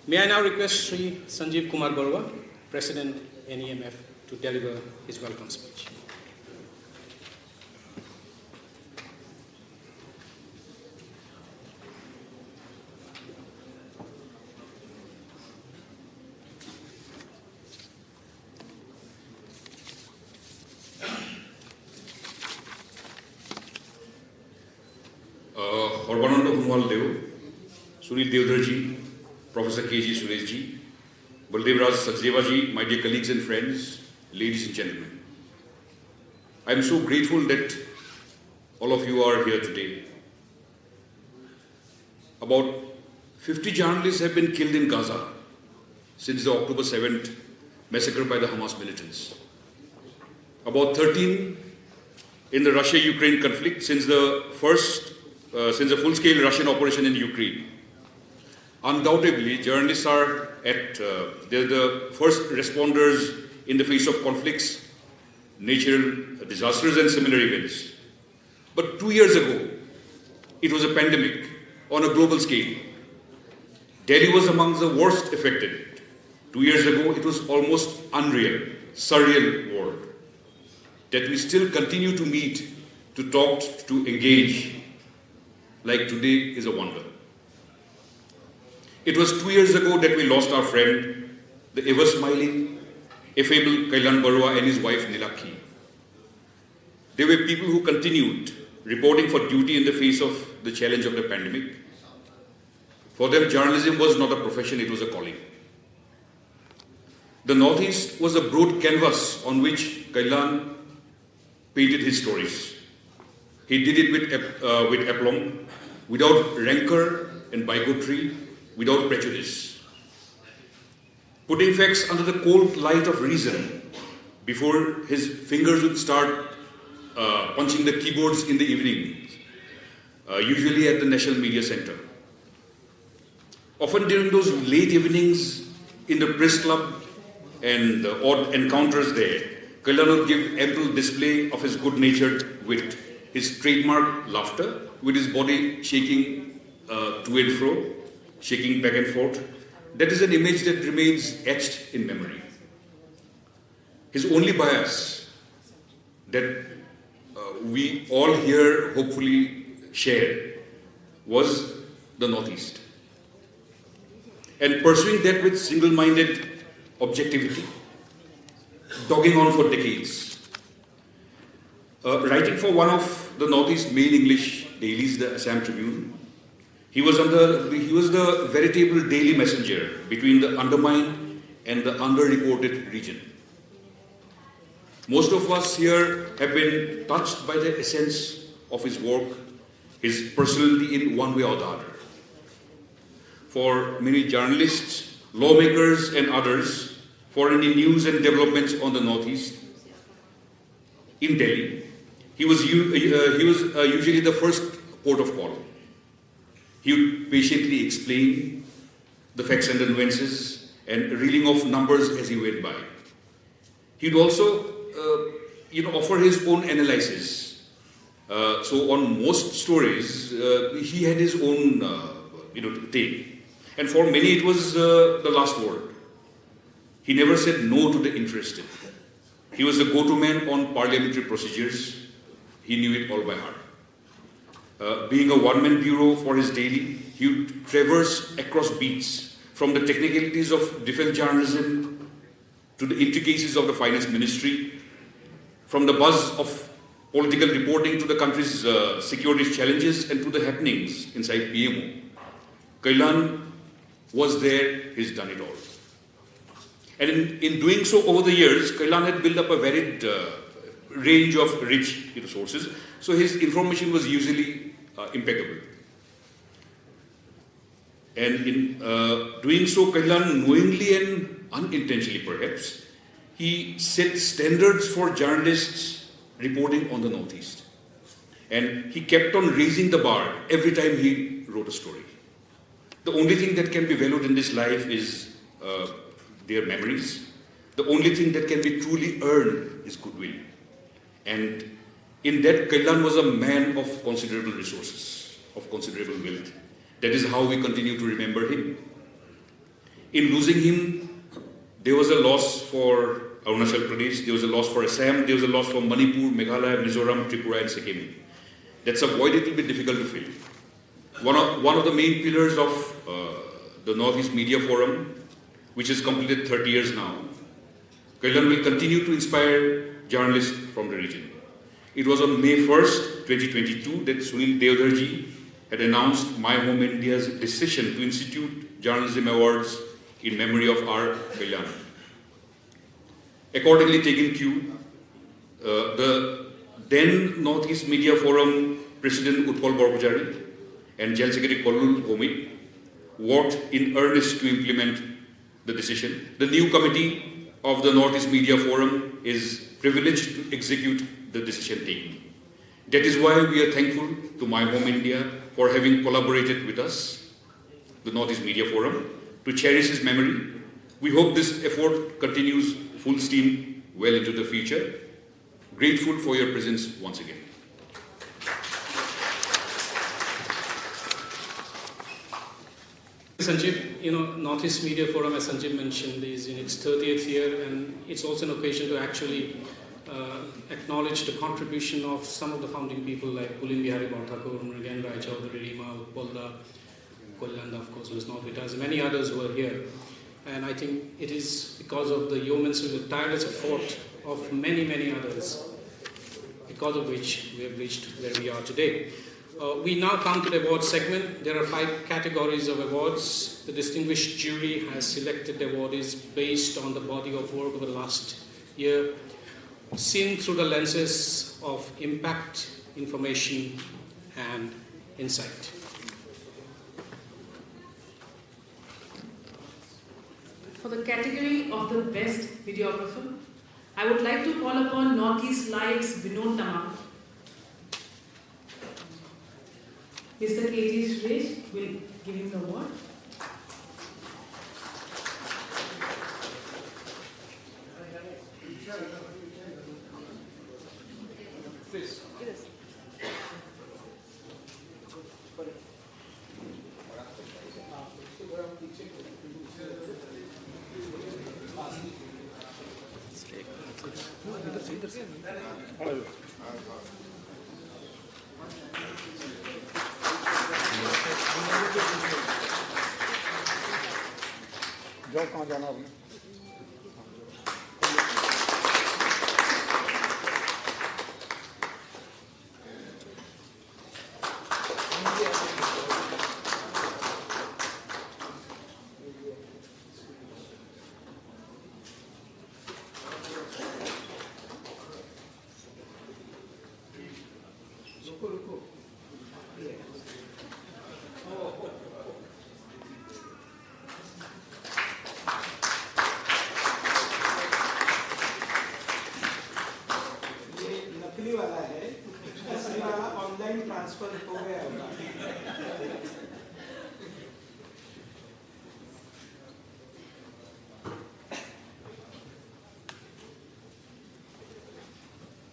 May I now request Sri Sanjeev Kumar Barua, President NEAMF, to deliver his welcome speech. Horbananda Hunwal Deo, Sunil Devdar-ji, Professor K.G. Suresh-ji, Baldevraj Sachdeva-ji, my dear colleagues and friends, ladies and gentlemen. I am so grateful that all of you are here today. About 50 journalists have been killed in Gaza since the October 7th massacre by the Hamas militants. About 13 in the Russia-Ukraine conflict since the full-scale Russian operation in Ukraine. Undoubtedly, journalists are they're the first responders in the face of conflicts, natural disasters and similar events. But 2 years ago, it was a pandemic on a global scale. Delhi was among the worst affected. 2 years ago, it was almost unreal, surreal world. That we still continue to meet, to talk, to engage, like today is a wonder. It was 2 years ago that we lost our friend, the ever-smiling, affable Kalyan Barua and his wife Nilakhi. They were people who continued reporting for duty in the face of the challenge of the pandemic. For them, journalism was not a profession, it was a calling. The Northeast was a broad canvas on which Kalyan painted his stories. He did it with aplomb, without rancor and bigotry, without prejudice. Putting facts under the cold light of reason before his fingers would start punching the keyboards in the evening, usually at the National Media Center. Often during those late evenings in the press club and the odd encounters there, Kalyan would give ample display of his good-natured wit, his trademark laughter, with his body shaking to and fro, shaking back and forth. That is an image that remains etched in memory. His only bias that we all here hopefully share was the Northeast. And pursuing that with single-minded objectivity, dogging on for decades. Writing for one of the Northeast main English dailies, the Assam Tribune, he was the veritable daily messenger between the undermined and the underreported region. Most of us here have been touched by the essence of his work, his personality in one way or the other. For many journalists, lawmakers and others, for any news and developments on the Northeast, in Delhi, he was usually the first port of call. He would patiently explain the facts and the nuances and reeling off numbers as he went by. He'd also offer his own analysis. So on most stories, he had his own take. And for many, it was the last word. He never said no to the interested. He was the go-to man on parliamentary procedures. He knew it all by heart. Being a one-man bureau for his daily, he would traverse across beats, from the technicalities of defense journalism to the intricacies of the finance ministry, from the buzz of political reporting to the country's security challenges and to the happenings inside PMO. Kailan was there, he's done it all. And in doing so over the years, Kailan had built up a varied range of rich resources, so his information was usually impeccable. And in doing so, Kailan, knowingly and unintentionally perhaps, he set standards for journalists reporting on the Northeast. And he kept on raising the bar every time he wrote a story. The only thing that can be valued in this life is their memories. The only thing that can be truly earned is goodwill. And in that, Kailan was a man of considerable resources, of considerable wealth. That is how we continue to remember him. In losing him, there was a loss for Arunachal Pradesh, there was a loss for Assam, there was a loss for Manipur, Meghalaya, Mizoram, Tripura and Sikkim. That's a void it will be difficult to fill. One of the main pillars of the Northeast Media Forum, which has completed 30 years now, Kailan will continue to inspire journalists from the region. It was on May 1st, 2022 that Sunil Deodharji had announced My Home India's decision to institute Journalism Awards in memory of R. Kailan. Accordingly, taking cue, the then Northeast Media Forum President Utpal Borpujari and General Secretary Kollul Homi worked in earnest to implement the decision. The new committee of the Northeast Media Forum is privileged to execute the decision taken. That is why we are thankful to My Home India for having collaborated with us, the Northeast Media Forum, to cherish his memory. We hope this effort continues full steam well into the future. Grateful for your presence once again. Sanjeev, Northeast Media Forum, as Sanjeev mentioned, is in its 30th year, and it's also an occasion to actually acknowledge the contribution of some of the founding people like Pulin Bihari Barthakur, Mrigan Rai Chaudhary, Rima Utpalda, Kollanda, of course, who is not with us, and many others who are here. And I think it is because of the yeoman's and the tireless effort of many, many others, because of which we have reached where we are today. We now come to the awards segment. There are 5 categories of awards. The distinguished jury has selected the awardees based on the body of work over the last year, seen through the lenses of impact, information, and insight. For the category of the best videographer, I would like to call upon Northeast Live's Vinod Tamam. Mr. K.G. Suresh will give him the award. जाओ कहाँ जाना आपने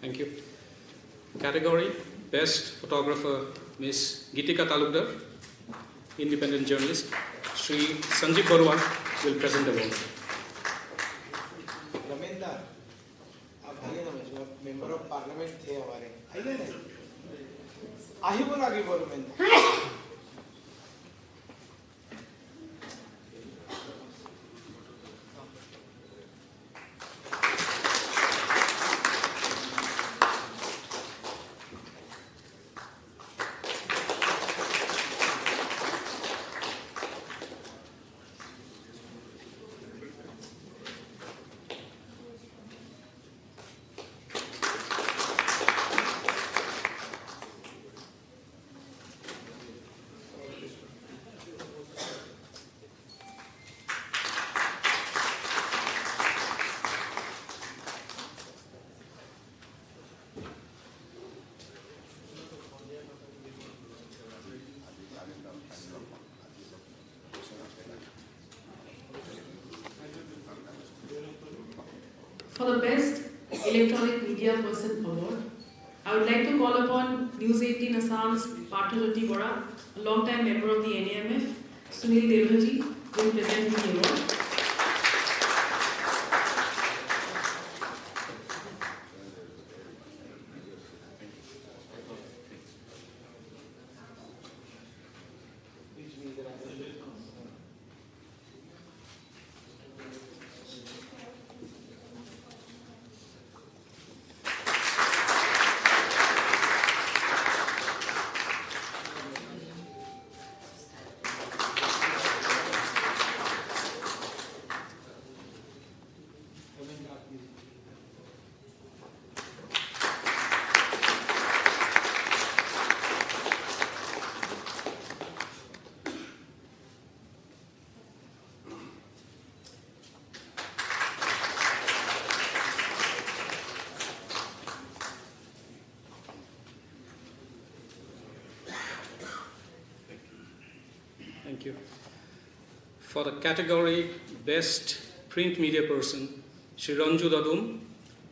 Thank you. Category Best Photographer, Ms. Gitika Talukdar, Independent Journalist. Sri Sanjeev Barua will present the award. Ramendra, आप आइए ना मुझे member of parliament थे हमारे आइए ना आही बोल आगे बोल Ramendra For the Best Electronic Media Person Award, I would like to call upon News 18 Assam's Partharati Bora, a long-time member of the NAMF, Sunil Devaji, will present the award. Thank you. For the category Best Print Media Person, Shri Ranju Dadum,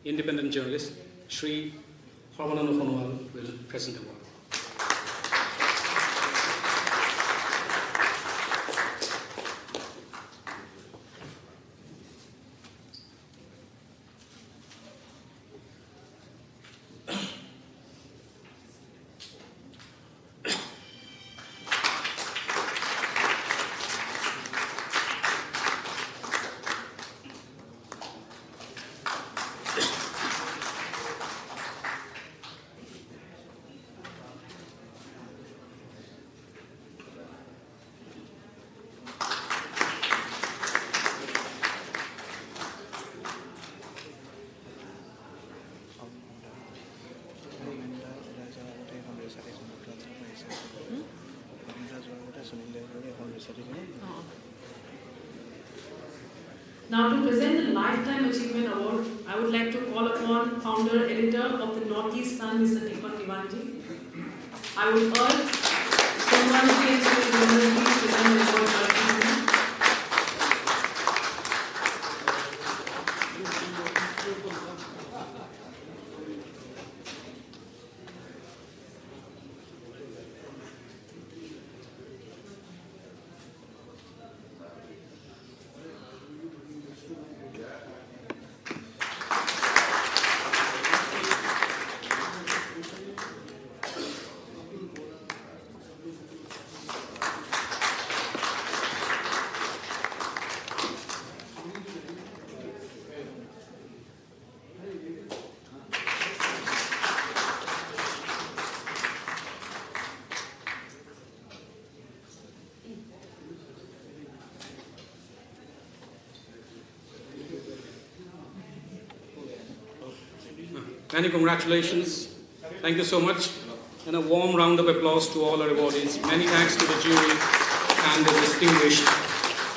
independent journalist, Shri Harmananda Khonwal will present the award. Now to present the Lifetime Achievement Award, I would like to call upon founder editor of the Northeast Sun, Mr. Deepak Tiwanji. I would urge Tiwanji and Sunil Devaji to present the award urgently. Many congratulations. Thank you so much. And a warm round of applause to all our awardees. Many thanks to the jury and the distinguished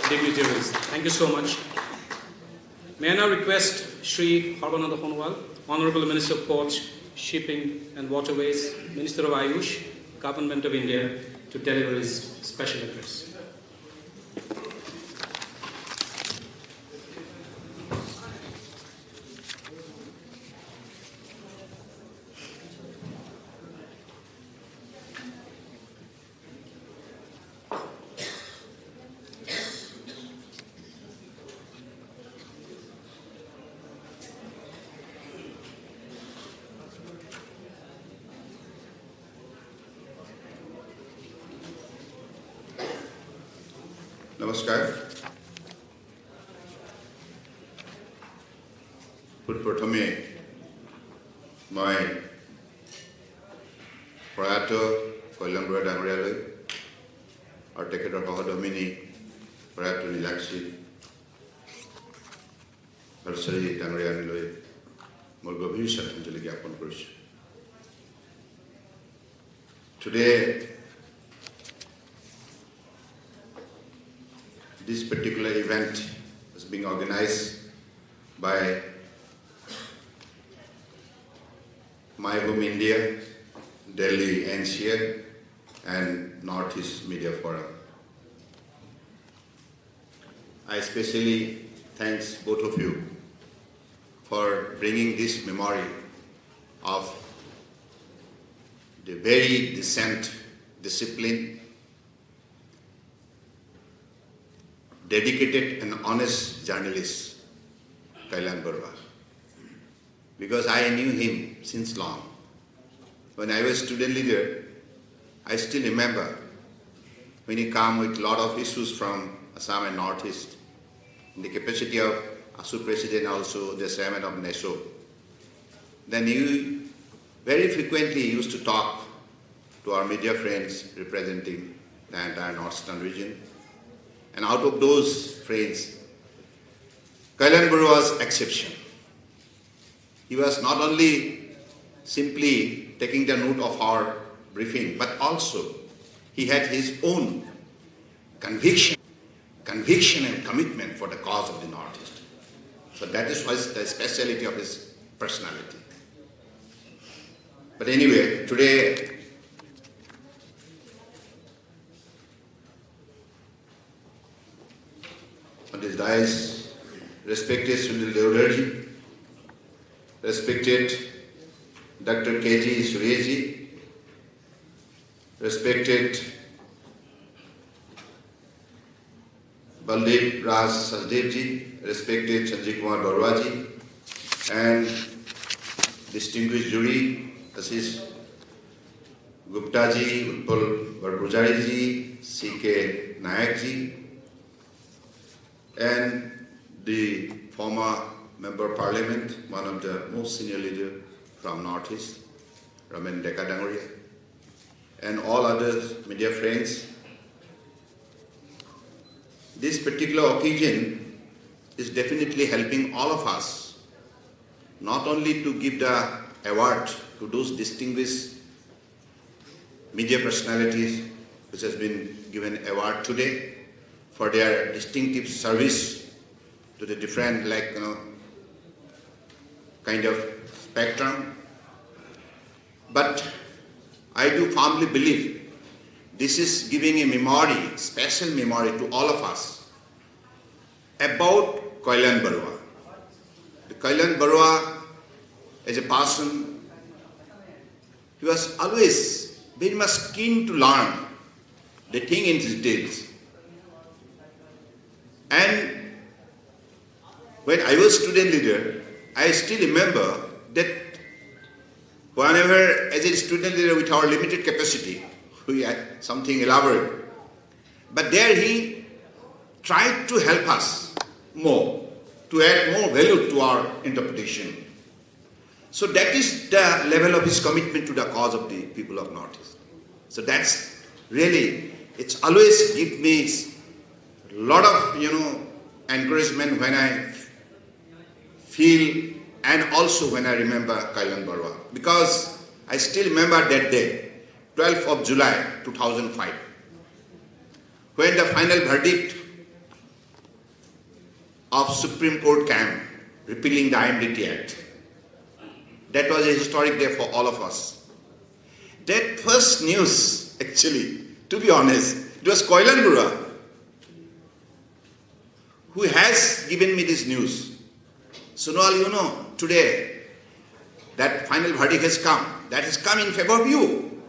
dignitaries. Thank you so much. May I now request Shri Harmananda Khonwal, Honorable Minister of Ports, Shipping and Waterways, Minister of Ayush, Government of India, to deliver his special address. নমস্কাৰ প্ৰথমে মই প্ৰয়াত কল্যাণ বৰা ডাঙৰীয়ালৈ আৰু তেখেতৰ সহধৰ্মিনী প্ৰয়াত নীলাক্ষী ভৰচাৰী ডাঙৰীয়ালৈ মোৰ গভীৰ শ্ৰদ্ধাঞ্জলি জ্ঞাপন কৰিছোঁ। Today, this particular event is being organized by My Home India, Delhi NCR, and Northeast Media Forum. I especially thanks both of you for bringing this memory of the very decent, disciplined, dedicated and honest journalist, Kalyan Barua. Because I knew him since long. When I was student leader, I still remember when he came with a lot of issues from Assam and Northeast, in the capacity of ASU President, also the chairman of NESO. Then he very frequently used to talk to our media friends representing the entire Northeastern region. And out of those friends, Kalyan Barua was exception. He was not only simply taking the note of our briefing, but also he had his own conviction and commitment for the cause of the Northeast. So that is the speciality of his personality. But anyway, today, on this dais, respected Sunil Deodarji, respected Dr. K.G. Sureshji, respected Baldev Raj Sachdevji, respected Sanjay Kumar Barua ji, and distinguished jury, Ashish Gupta ji, Utpal Bharpujari ji, C.K. Nayak ji, and the former Member of Parliament, one of the most senior leader from Northeast, Raman Deka Dangoria, and all other media friends. This particular occasion is definitely helping all of us, not only to give the award to those distinguished media personalities which has been given award today for their distinctive service to the different, kind of spectrum. But I do firmly believe this is giving a memory, special memory to all of us about Kalyan Barua. The Kalyan Barua, as a person, he was always very much keen to learn the thing in details. And when I was student leader, I still remember that whenever, as a student leader with our limited capacity, we had something elaborate. But there he tried to help us more, to add more value to our interpretation. So that is the level of his commitment to the cause of the people of Northeast. So that's really, it's always give me a lot of, encouragement when I feel, and also when I remember Kalyan Barua. Because I still remember that day, 12th of July 2005, when the final verdict of Supreme Court came, repealing the IMDT Act. That was a historic day for all of us. That first news, actually, to be honest, it was Kalyan Barua who has given me this news. Sonal, today, that final verdict has come. That has come in favor of you.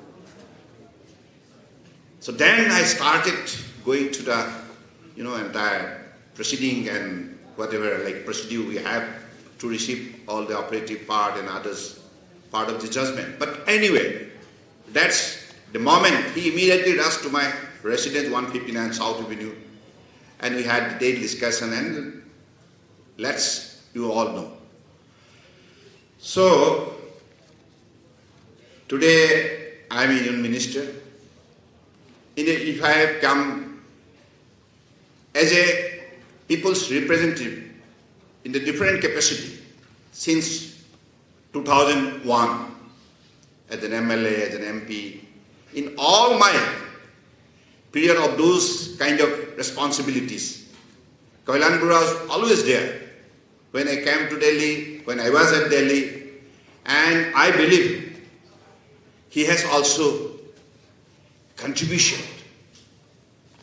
So then I started going to the, entire proceeding and whatever, procedure we have to receive all the operative part and others part of the judgment. But anyway, that's the moment he immediately rushed to my residence, 159 South Avenue, and we had detailed discussion, and you all know. So, today I am a Union Minister. If I have come as a people's representative in the different capacity since 2001, as an MLA, as an MP, in all my period of those kind of responsibilities, Kalyan Barua was always there. When I came to Delhi, when I was at Delhi, and I believe he has also contribution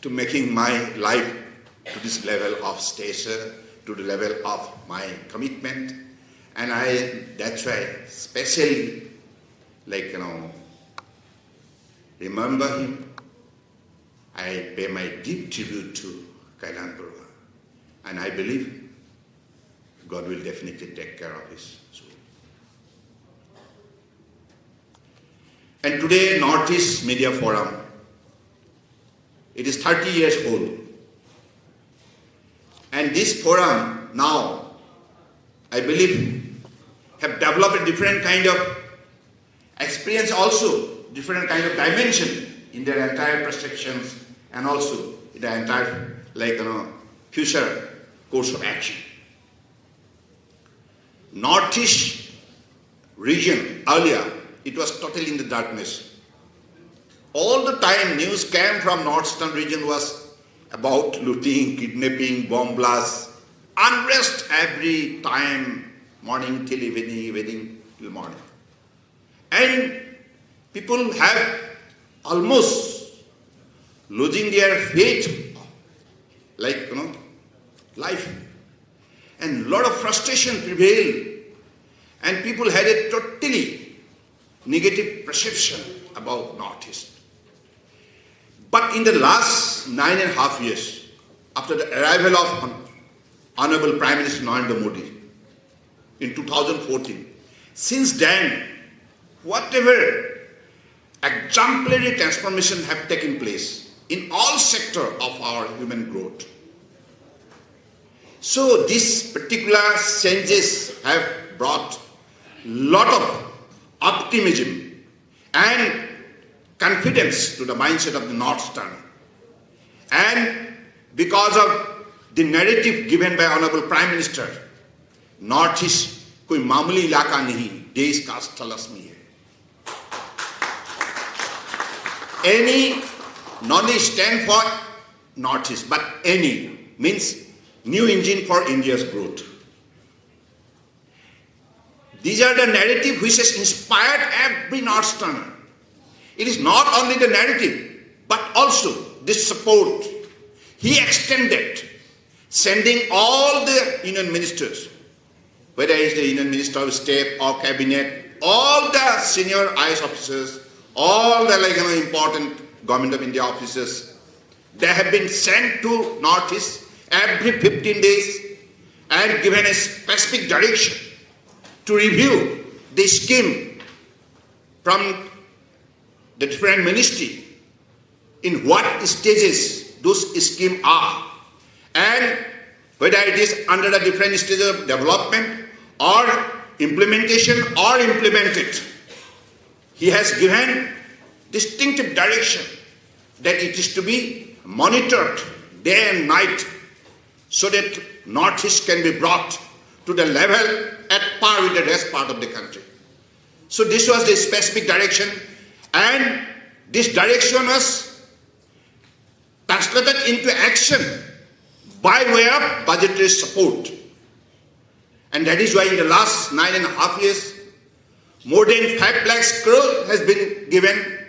to making my life to this level of stature, to the level of my commitment, And that's why especially, remember him. I pay my deep tribute to Kailan Barua. And I believe God will definitely take care of his soul. And today, Northeast Media Forum, it is 30 years old. And this forum now, I believe, have developed a different kind of experience also, different kind of dimension in their entire perceptions and also in the entire, future course of action. Northeast region, earlier, it was totally in the darkness. All the time news came from Northeastern region was about looting, kidnapping, bomb blasts, unrest every time, morning till evening, evening till morning. And people have almost losing their faith, life. And a lot of frustration prevailed. And people had a totally negative perception about Northeast. But in the last 9.5 years, after the arrival of Honorable Prime Minister Narendra Modi in 2014, since then, whatever exemplary transformation have taken place in all sectors of our human growth. So these particular changes have brought a lot of optimism and confidence to the mindset of the Northeastern. And because of the narrative given by Honorable Prime Minister, Northeast कोई मामूली इलाका नहीं, देश का स्थलस्मी है. Any, not only stand for Northeast, but any means new engine for India's growth. These are the narrative which has inspired every Northeasterner. It is not only the narrative, but also this support. He extended, sending all the union ministers, whether it is the Union Minister of State or Cabinet, all the senior IAS officers, all the important Government of India officers, they have been sent to Northeast every 15 days and given a specific direction to review the scheme from the different ministry, in what stages those schemes are, and whether it is under the different stages of development or implementation or implemented. He has given distinctive direction that it is to be monitored day and night so that Northeast can be brought to the level at par with the rest part of the country. So this was the specific direction, and this direction was translated into action by way of budgetary support. And that is why in the last 9.5 years, more than 5 lakhs crore has been given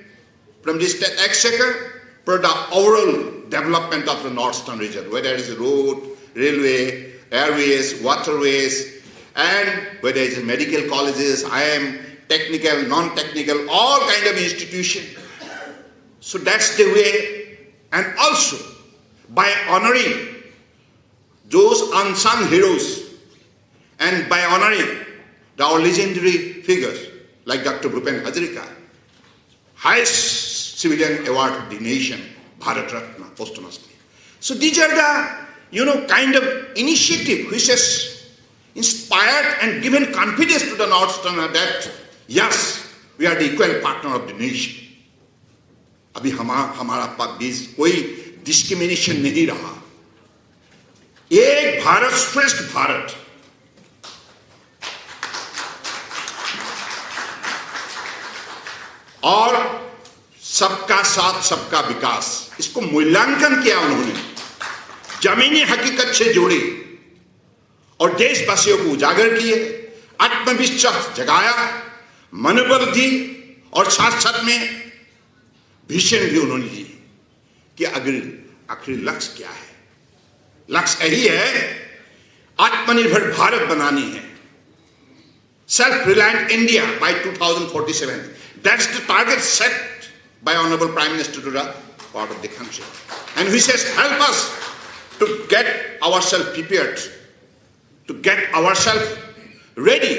from the state exchequer for the overall development of the Northeastern region, whether it is road, railway, airways, waterways, and whether it is medical colleges, IIM, technical, non-technical, all kind of institutions. So that's the way. And also, by honoring those unsung heroes and by honoring our legendary figures like Dr. Bhupen Hazarika, highest civilian award of the nation, Bharat Ratna, posthumously. So these are the, kind of initiative which has inspired and given confidence to the Northeasterner that, yes, we are the equal partner of the nation. अभी हमारा बीच कोई discrimination नहीं रहा. एक भारत श्रेष्ठ भारत. और सबका साथ सबका विकास, इसको मूल्यांकन किया उन्होंने, जमीनी हकीकत से जोड़ी और देशवासियों को उजागर किए, आत्मविश्वास जगाया, मनोबल दी और साथ साथ में भीषण भी उन्होंने दी कि आखिरी लक्ष्य क्या है. लक्ष्य यही है, आत्मनिर्भर भारत बनानी है. self-reliant India by 2047. That's the target set by Honorable Prime Minister to the part of the country. And he says, help us to get ourselves prepared, to get ourselves ready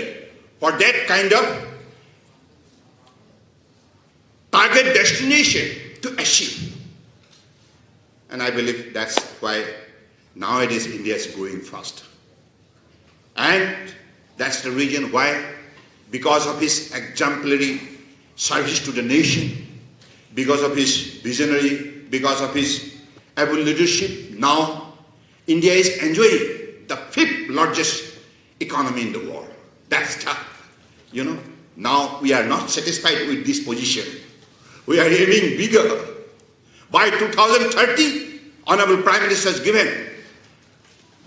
for that kind of target destination to achieve. And I believe that's why nowadays India is growing faster. And that's the reason why, because of his exemplary service to the nation, because of his visionary, because of his able leadership, now India is enjoying the 5th largest economy in the world. That's tough. Now we are not satisfied with this position. We are aiming bigger. By 2030, Honorable Prime Minister has given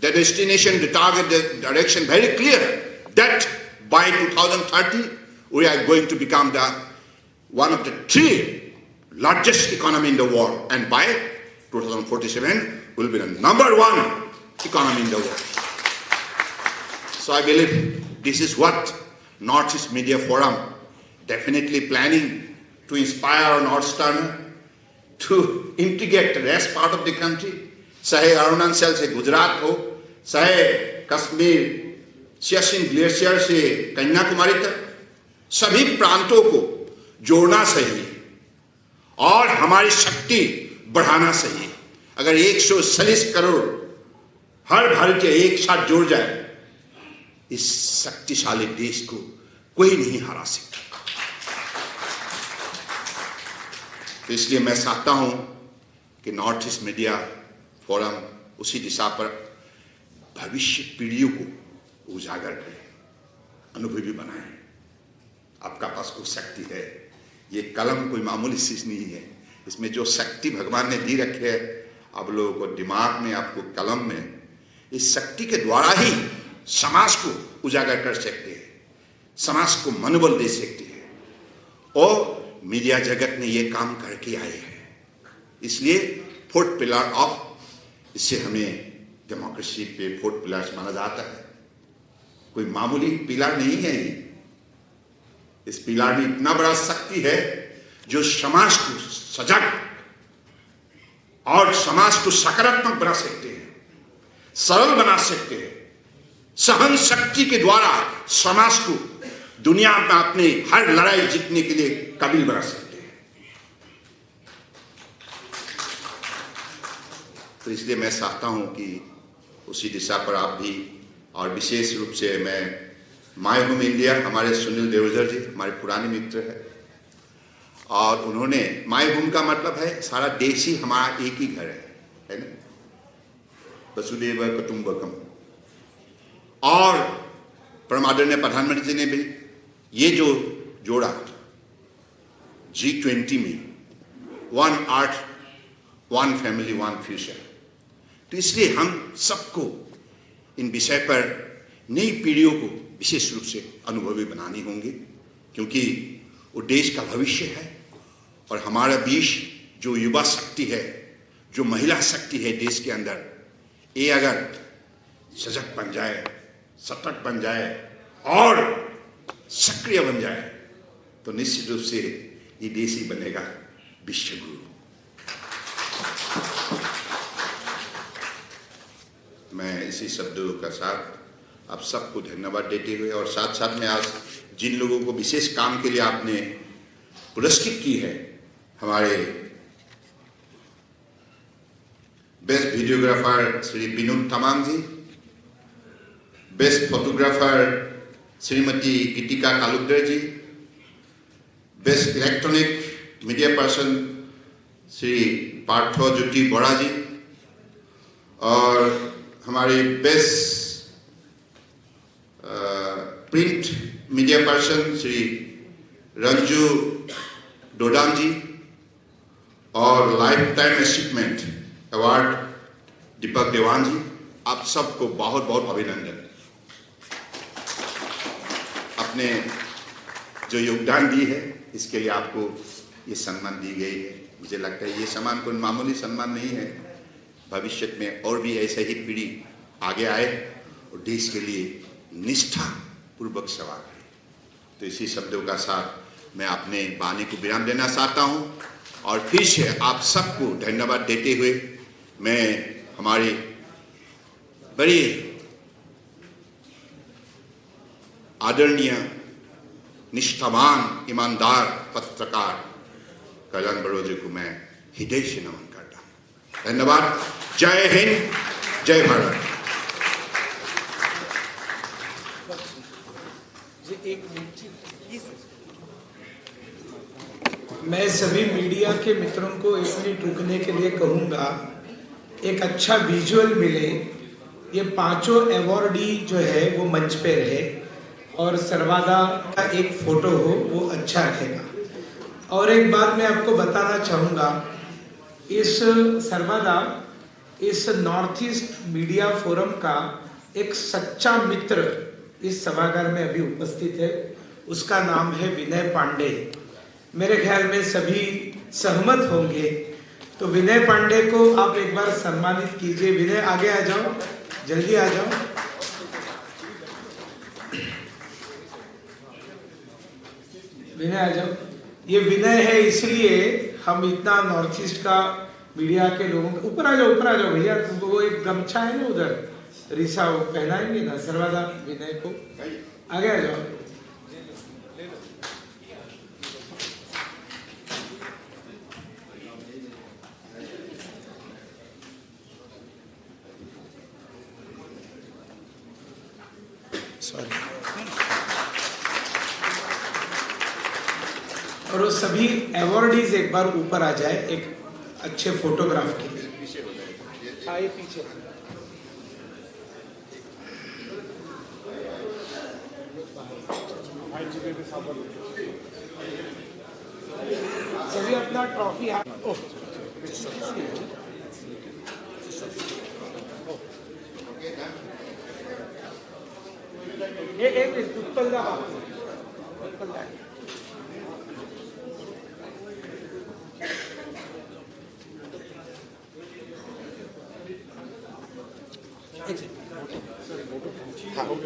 the destination, the target, the direction very clear, that by 2030, we are going to become one of the 3 largest economy in the world. And by 2047, we'll be the #1 economy in the world. So I believe this is what Northeast Media Forum definitely planning to inspire our Northeastern to integrate the rest part of the country, चाहे अरुणाचल से गुजरात हो, चाहे Kashmir Siachen glacier से कन्याकुमारी तक, सभी प्रांतों को जोड़ना चाहिए और हमारी शक्ति बढ़ाना चाहिए। अगर 140 करोड़ हर भारतीय एक साथ जुड़ जाए, इस शक्तिशाली देश को कोई नहीं हरा सकता। तो इसलिए मैं चाहता हूं कि नॉर्थ ईस्ट मीडिया फोरम उसी दिशा पर भविष्य पीढ़ियों को उजागर करें, अनुभवी बनाएं। आपका पास कोई शक्ति है, ये कलम कोई मामूली चीज नहीं है। इसमें जो शक्ति भगवान ने दी रखी है आप लोगों को दिमाग में, आपको कलम में, इस शक्ति के द्वारा ही समाज को उजागर कर सकते हैं, समाज को मनोबल दे सकते हैं। और मीडिया जगत ने ये काम करके आए हैं। इसलिए 4th पिलर ऑफ, इससे हमें डेमोक्रेसी पे 4th पिलर माना जाता है। कोई मामूली पिलर नहीं है ये। इस पिलर में इतना बड़ा शक्ति है जो समाज को सजग और समाज को सकारात्मक बना सकते हैं, सरल बना सकते हैं। सहन शक्ति के द्वारा समाज को दुनिया में अपने हर लड़ाई जीतने के लिए काबिल बना सकते हैं। तो इसलिए मैं चाहता हूं कि उसी दिशा पर आप भी, और विशेष रूप से मैं माय होम इंडिया, हमारे सुनील देवधर जी हमारे पुराने मित्र हैं, और उन्होंने, माय होम का मतलब है सारा देश ही हमारा एक ही घर है ना, वसुदेव कुटुंबकम। और परमादरणीय प्रधानमंत्री जी ने भी ये जो जोड़ा G20 में, 1 अर्थ 1 फैमिली 1 फ्यूचर, तो इसलिए हम सबको इन विषय पर नई पीढ़ियों को विशेष रूप से अनुभवी बनानी होंगी, क्योंकि वो देश का भविष्य है। और हमारा देश जो युवा शक्ति है, जो महिला शक्ति है देश के अंदर, ये अगर सजग बन जाए, सतर्क बन जाए और सक्रिय बन जाए, तो निश्चित रूप से ये देश ही बनेगा विश्व गुरु। मैं इसी शब्दों का साथ आप सबको धन्यवाद देते हुए, और साथ साथ में आज जिन लोगों को विशेष काम के लिए आपने पुरस्कृत की है, हमारे best videographer Shri Vinod Tamang ji, best photographer Shrimati Gitika Talukdar ji, best electronic media person Shri Partha Jyoti Bora ji, और हमारे best print media person Shri Ranju Dodam ji, और lifetime achievement award Deepak Dewan ji. आप सबको बहुत बहुत अभिनंदन। आपने जो योगदान दी है इसके लिए आपको ये सम्मान दी गई है। मुझे लगता है ये सम्मान कोई मामूली सम्मान नहीं है। भविष्य में और भी ऐसे ही पीढ़ी आगे आए और देश के लिए निष्ठा पूर्वक सेवा करें। तो इसी शब्दों का साथ मैं अपने वाणी को विराम देना चाहता हूं और फिर से आप सबको धन्यवाद देते हुए मैं हमारी बड़ी आदरणीय निष्ठावान ईमानदार पत्रकार कल्याण बड़ोदरी को मैं हृदय से नमन करता हूं। धन्यवाद। जय हिंद, जय भारत। मैं सभी मीडिया के मित्रों को एक मिनट रुकने के लिए कहूँगा, एक अच्छा विजुअल मिले। ये पांचों अवॉर्डी जो है वो मंच पे रहे और सर्वादा का एक फोटो हो, वो अच्छा रहेगा। और एक बात मैं आपको बताना चाहूँगा, इस सर्वादा इस नॉर्थ ईस्ट मीडिया फोरम का एक सच्चा मित्र इस सभागार में अभी उपस्थित है, उसका नाम है विनय पांडे। मेरे ख्याल में सभी सहमत होंगे, तो विनय पांडे को आप एक बार सम्मानित कीजिए। विनय आगे आ जाओ, जल्दी आ जाओ। विनय आ जाओ। ये विनय है, इसलिए हम इतना नॉर्थ ईस्ट का मीडिया के लोगों को ऊपर आ जाओ भैया। वो एक गमछा है ना उधर, रिसा वो पहनाएंगे ना सर्वदा विनय को। आगे आ जाओ। सॉरी। और वो सभी अवॉर्डीज एक बार ऊपर आ जाए एक अच्छे फोटोग्राफ के लिए। आइए पीछे। सभी अपना ट्रॉफी एक उत्पल का बात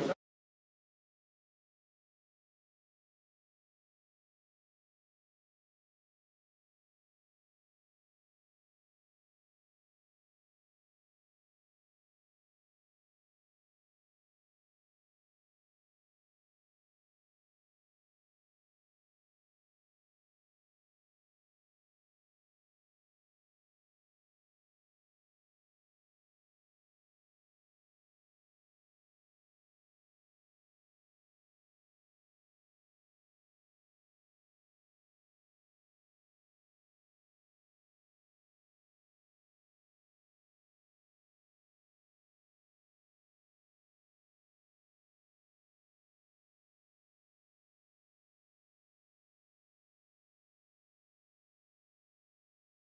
एक